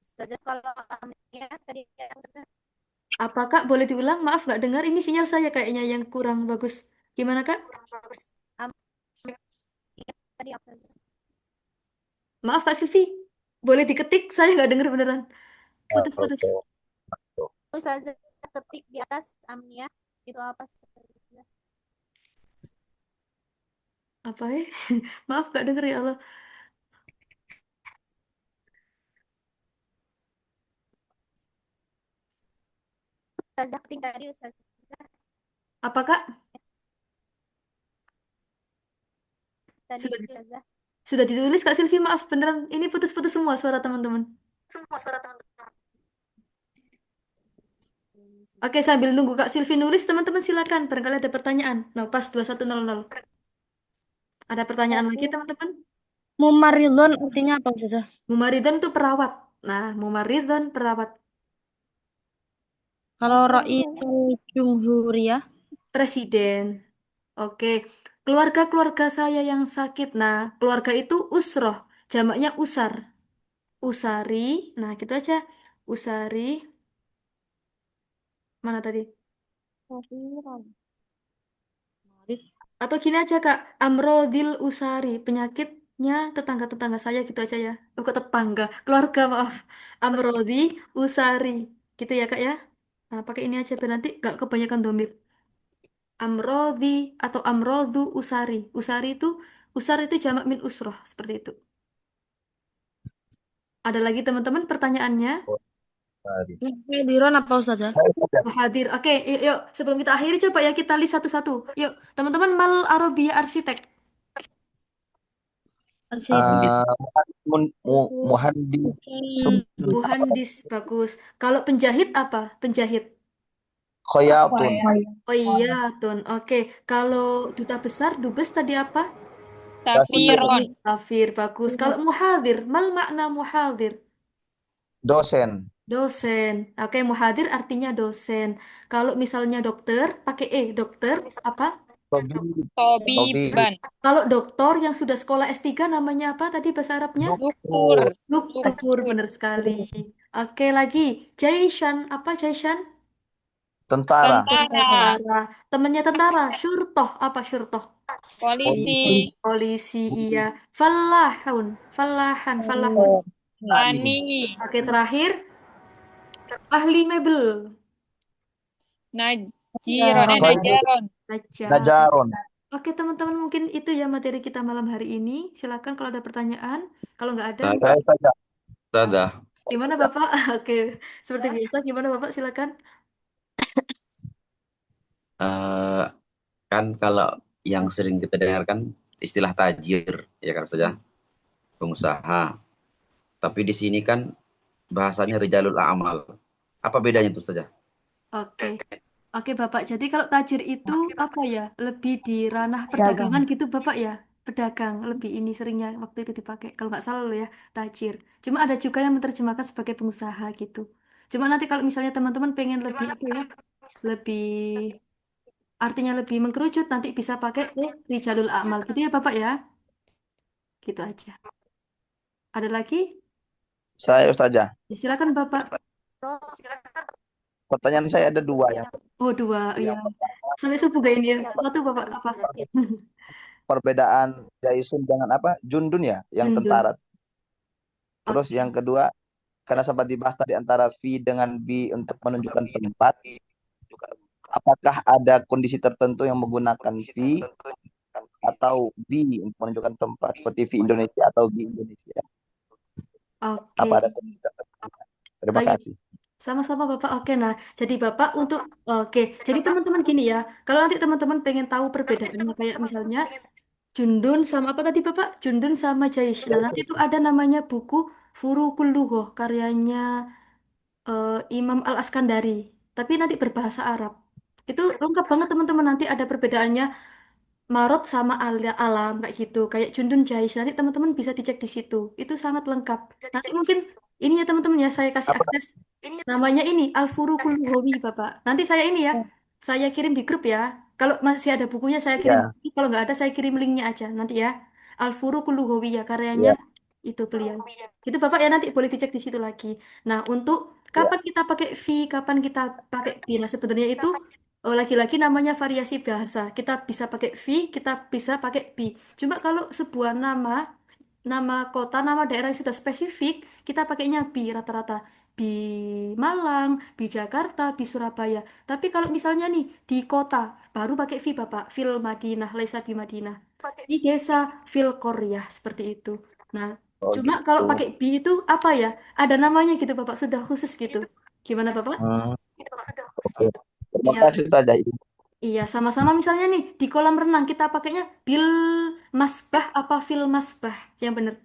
Ustazah kalau Amnia tadi Apa Kak? Boleh diulang? Maaf nggak dengar. Ini sinyal saya kayaknya yang kurang bagus. Gimana Kak? tadi apa? Maaf Kak Silvi. Boleh diketik? Saya nggak dengar beneran. Putus-putus. Ustazah ketik di atas Amnia itu apa? Apa ya? Maaf nggak dengar ya Allah. Ustazah ketik tadi Ustazah. Apa Kak? Tadi Sudah, Ustazah. sudah ditulis Kak Silvi. Maaf beneran. Ini putus-putus semua suara teman-teman. Oke, sambil nunggu Kak Silvi nulis, teman-teman silakan. Barangkali ada pertanyaan. Nah, pas 2100. Ada pertanyaan lagi, teman-teman? Mumaridon artinya apa Ustazah? Mumaridon itu perawat. Nah, mumaridon perawat. Kalau Raisul Jumhuriyah, Presiden. Oke. Keluarga-keluarga saya yang sakit. Nah, keluarga itu usroh. Jamaknya usar. Usari. Nah, gitu aja. Usari. Mana tadi? Atau gini aja, Kak. Amrodil usari. Penyakitnya tetangga-tetangga saya gitu aja ya. Oh, kok tetangga. Keluarga, maaf. Amrodi usari. Gitu ya, Kak ya. Nah, pakai ini aja biar nanti gak kebanyakan domir. Amrodi atau amrodu usari. Usar itu jamak min usroh. Seperti itu. Ada lagi teman-teman pertanyaannya? Tadi. Hadiron apa Ustazah? Hadir. Oke, yuk, yuk. Sebelum kita akhiri, coba ya kita list satu-satu. Yuk, teman-teman, Mal Arabia Arsitek. Handis. Muhandis Muhandis, bagus. Kalau penjahit apa? Penjahit. Khoyatun. Oh iya, Tun. Oke, kalau duta besar, dubes tadi apa? Safiron. Safir, bagus. Kalau muhadir, mal makna muhadir? Dosen. Dosen. Oke, muhadir artinya dosen. Kalau misalnya dokter, pakai dokter apa? Tabib. Tobiban. Kalau doktor yang sudah sekolah S3 namanya apa tadi bahasa Arabnya? Lukur. Dokter, benar sekali. Oke, lagi. Jaishan, apa Jaishan? Tentara. Tentara. Temannya tentara. Syurtoh, apa syurtoh? Polisi. Polisi, iya. Falahun, falahun. Tani. Oke, terakhir. Ahli mebel. Najaron. Najaron. Oke, teman-teman, mungkin itu ya materi kita malam hari ini. Silakan kalau ada pertanyaan. Kalau nggak ada, Saya saja. Ustazah, gimana Bapak? Oke, seperti biasa, gimana Bapak? Silakan. eh, kan kalau yang sering kita dengarkan istilah tajir, ya kan saja, pengusaha. Tapi di sini kan bahasanya rijalul a'mal. Apa bedanya itu saja? Oke. Oke, Bapak. Jadi kalau tajir itu apa ya? Lebih di ranah perdagangan gitu, Bapak ya? Pedagang lebih ini seringnya waktu itu dipakai. Kalau nggak salah loh ya, tajir. Cuma ada juga yang menerjemahkan sebagai pengusaha gitu. Cuma nanti kalau misalnya teman-teman pengen lebih apa ya? Lebih artinya lebih mengkerucut, nanti bisa pakai Rijalul Amal gitu ya, Bapak ya. Gitu aja. Ada lagi? Saya Ustazah. Ya, silakan Bapak. Pertanyaan saya ada dua ya. Oh, dua. Iya. Yang pertama, Sampai subuh gak ini ya? Satu Bapak apa? perbedaan Jaisun dengan apa? Jundun ya, yang Jundun. tentara. Terus yang kedua, karena sempat dibahas tadi antara V dengan B untuk menunjukkan tempat, apakah ada kondisi tertentu yang menggunakan V atau B untuk menunjukkan tempat, seperti V Indonesia atau B Indonesia? Oke. Apa ada kondisi tertentu? Terima Baik. kasih. Sama-sama Bapak. Oke, nah, jadi Bapak untuk oke. Jadi teman-teman gini ya. Kalau nanti teman-teman pengen tahu perbedaannya kayak misalnya Jundun sama apa tadi Bapak? Jundun sama Jaish. Nah, nanti itu ada namanya buku Furukul Lughoh karyanya Imam Al-Askandari. Tapi nanti berbahasa Arab. Itu lengkap banget teman-teman, nanti ada perbedaannya Marot sama alam kayak gitu. Kayak Jundun Jais. Nanti teman-teman bisa dicek di situ. Itu sangat lengkap. Nanti mungkin ini ya teman-teman ya saya kasih akses. Namanya ini Al-Furuqul Lughawi Bapak. Nanti saya ini ya. Saya kirim di grup ya. Kalau masih ada bukunya saya kirim. Ya, Kalau nggak ada saya kirim linknya aja nanti ya. Al-Furuqul Lughawi ya karyanya ya, itu beliau. Gitu Bapak ya, nanti boleh dicek di situ lagi. Nah, untuk ya. kapan kita pakai V, kapan kita pakai B. Nah, sebenarnya itu lagi-lagi namanya variasi bahasa. Kita bisa pakai V, kita bisa pakai B. Cuma kalau sebuah nama kota, nama daerah yang sudah spesifik, kita pakainya B rata-rata. B Malang, B Jakarta, B Surabaya. Tapi kalau misalnya nih di kota, baru pakai V Bapak. Fil Madinah, Laisa bi Madinah. Di desa, Fil Koryah, seperti itu. Nah, Oh cuma kalau gitu. pakai B itu apa ya? Ada namanya gitu Bapak, sudah khusus gitu. Gimana Bapak? Hmm, oke. Terima Iya, kasih Ustazah. iya, sama-sama misalnya nih di kolam renang kita pakainya bil masbah apa fil masbah yang bener.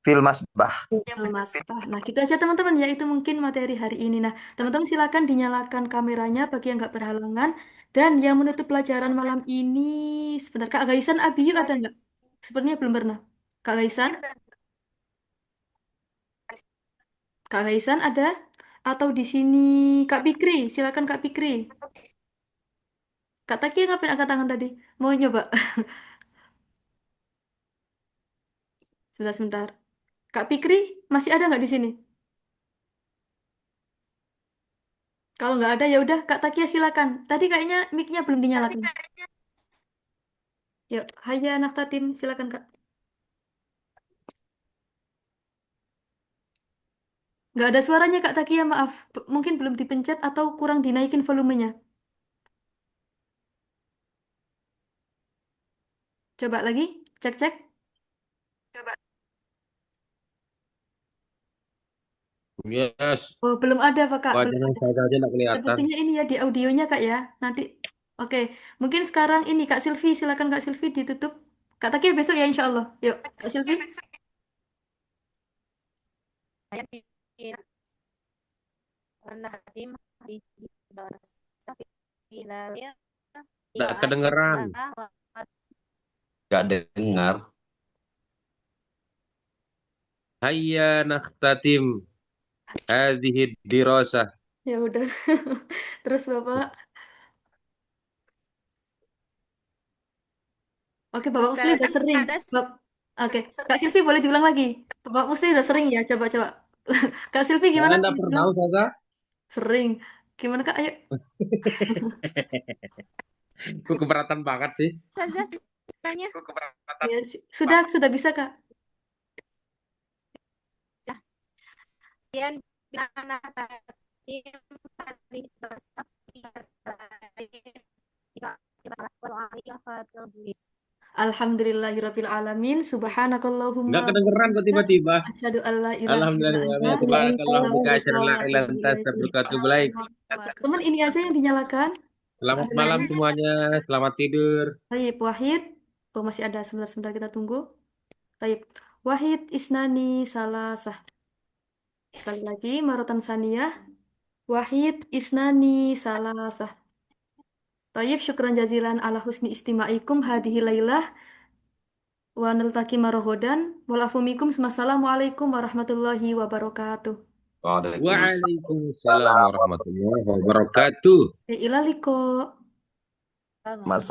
Film Masbah. Fil masbah. Nah, gitu aja teman-teman ya, itu mungkin materi hari ini. Nah, teman-teman silakan dinyalakan kameranya bagi yang nggak berhalangan, dan yang menutup pelajaran malam ini sebentar, Kak Gaisan Abiyu ada nggak? Sepertinya belum pernah. Kak Gaisan, Kak Gaisan ada? Atau di sini Kak Pikri, silakan Kak Pikri. Kak Taki ngapain angkat tangan tadi? Mau nyoba? Sebentar-sebentar. Kak Pikri, masih ada nggak di sini? Kalau nggak ada ya udah Kak Takia silakan. Tadi kayaknya mic-nya belum dinyalakan. Yuk, Haya Naftatin silakan Kak. Nggak ada suaranya Kak Takia, maaf. Mungkin belum dipencet atau kurang dinaikin volumenya. Coba lagi, cek-cek. Yes. Oh, belum ada Pak Kak, belum Wajahnya ada. saya aja nggak kelihatan. Sepertinya ini ya di audionya Kak ya. Nanti, oke. Mungkin sekarang ini Kak Silvi, silakan Kak Silvi ditutup. Kak Taki besok ya insya Allah. Yuk, Kak Silvi. Saya pikir Nadim di Safilalnya Nggak kedengeran. Gak dengar. Hayya nakhtatim hadhihi dirasah. Ya udah. Terus Bapak. Oke, Bapak Musli udah sering. Oke, Kak Silvi boleh diulang lagi. Bapak Musli udah sering ya, coba-coba. Kak Silvi gimana? Anda Boleh pernah diulang? Ustazah? Sering. Gimana Kak? Ayo. Kok keberatan banget sih? saja sukanya. Ya, sudah bisa Kak. Kemudian bila Nadim hari Alhamdulillahirabbil alamin. Subhanakallahumma Nggak kedengeran kok tiba-tiba. asyhadu alla ilaha illa anta. Alhamdulillah, tabarakallahu bika asyhadu Astaghfiruka la wa ilaha atubu illa anta ilaik. astaghfiruka wa atubu ilaik. Teman ini aja yang dinyalakan. Selamat Ada malam lagi? semuanya, selamat tidur. Taib Wahid. Oh, masih ada. Sebentar kita tunggu. Taib. Wahid Isnani Salasah. Sekali lagi, Marotan Saniyah. Wahid Isnani Salasah. Taib, syukran jazilan ala husni istima'ikum hadihi lailah. Wa naltaki marohodan. Walafumikum. Assalamualaikum warahmatullahi wabarakatuh. Waalaikumsalam warahmatullahi wabarakatuh. Ilaliko. Mas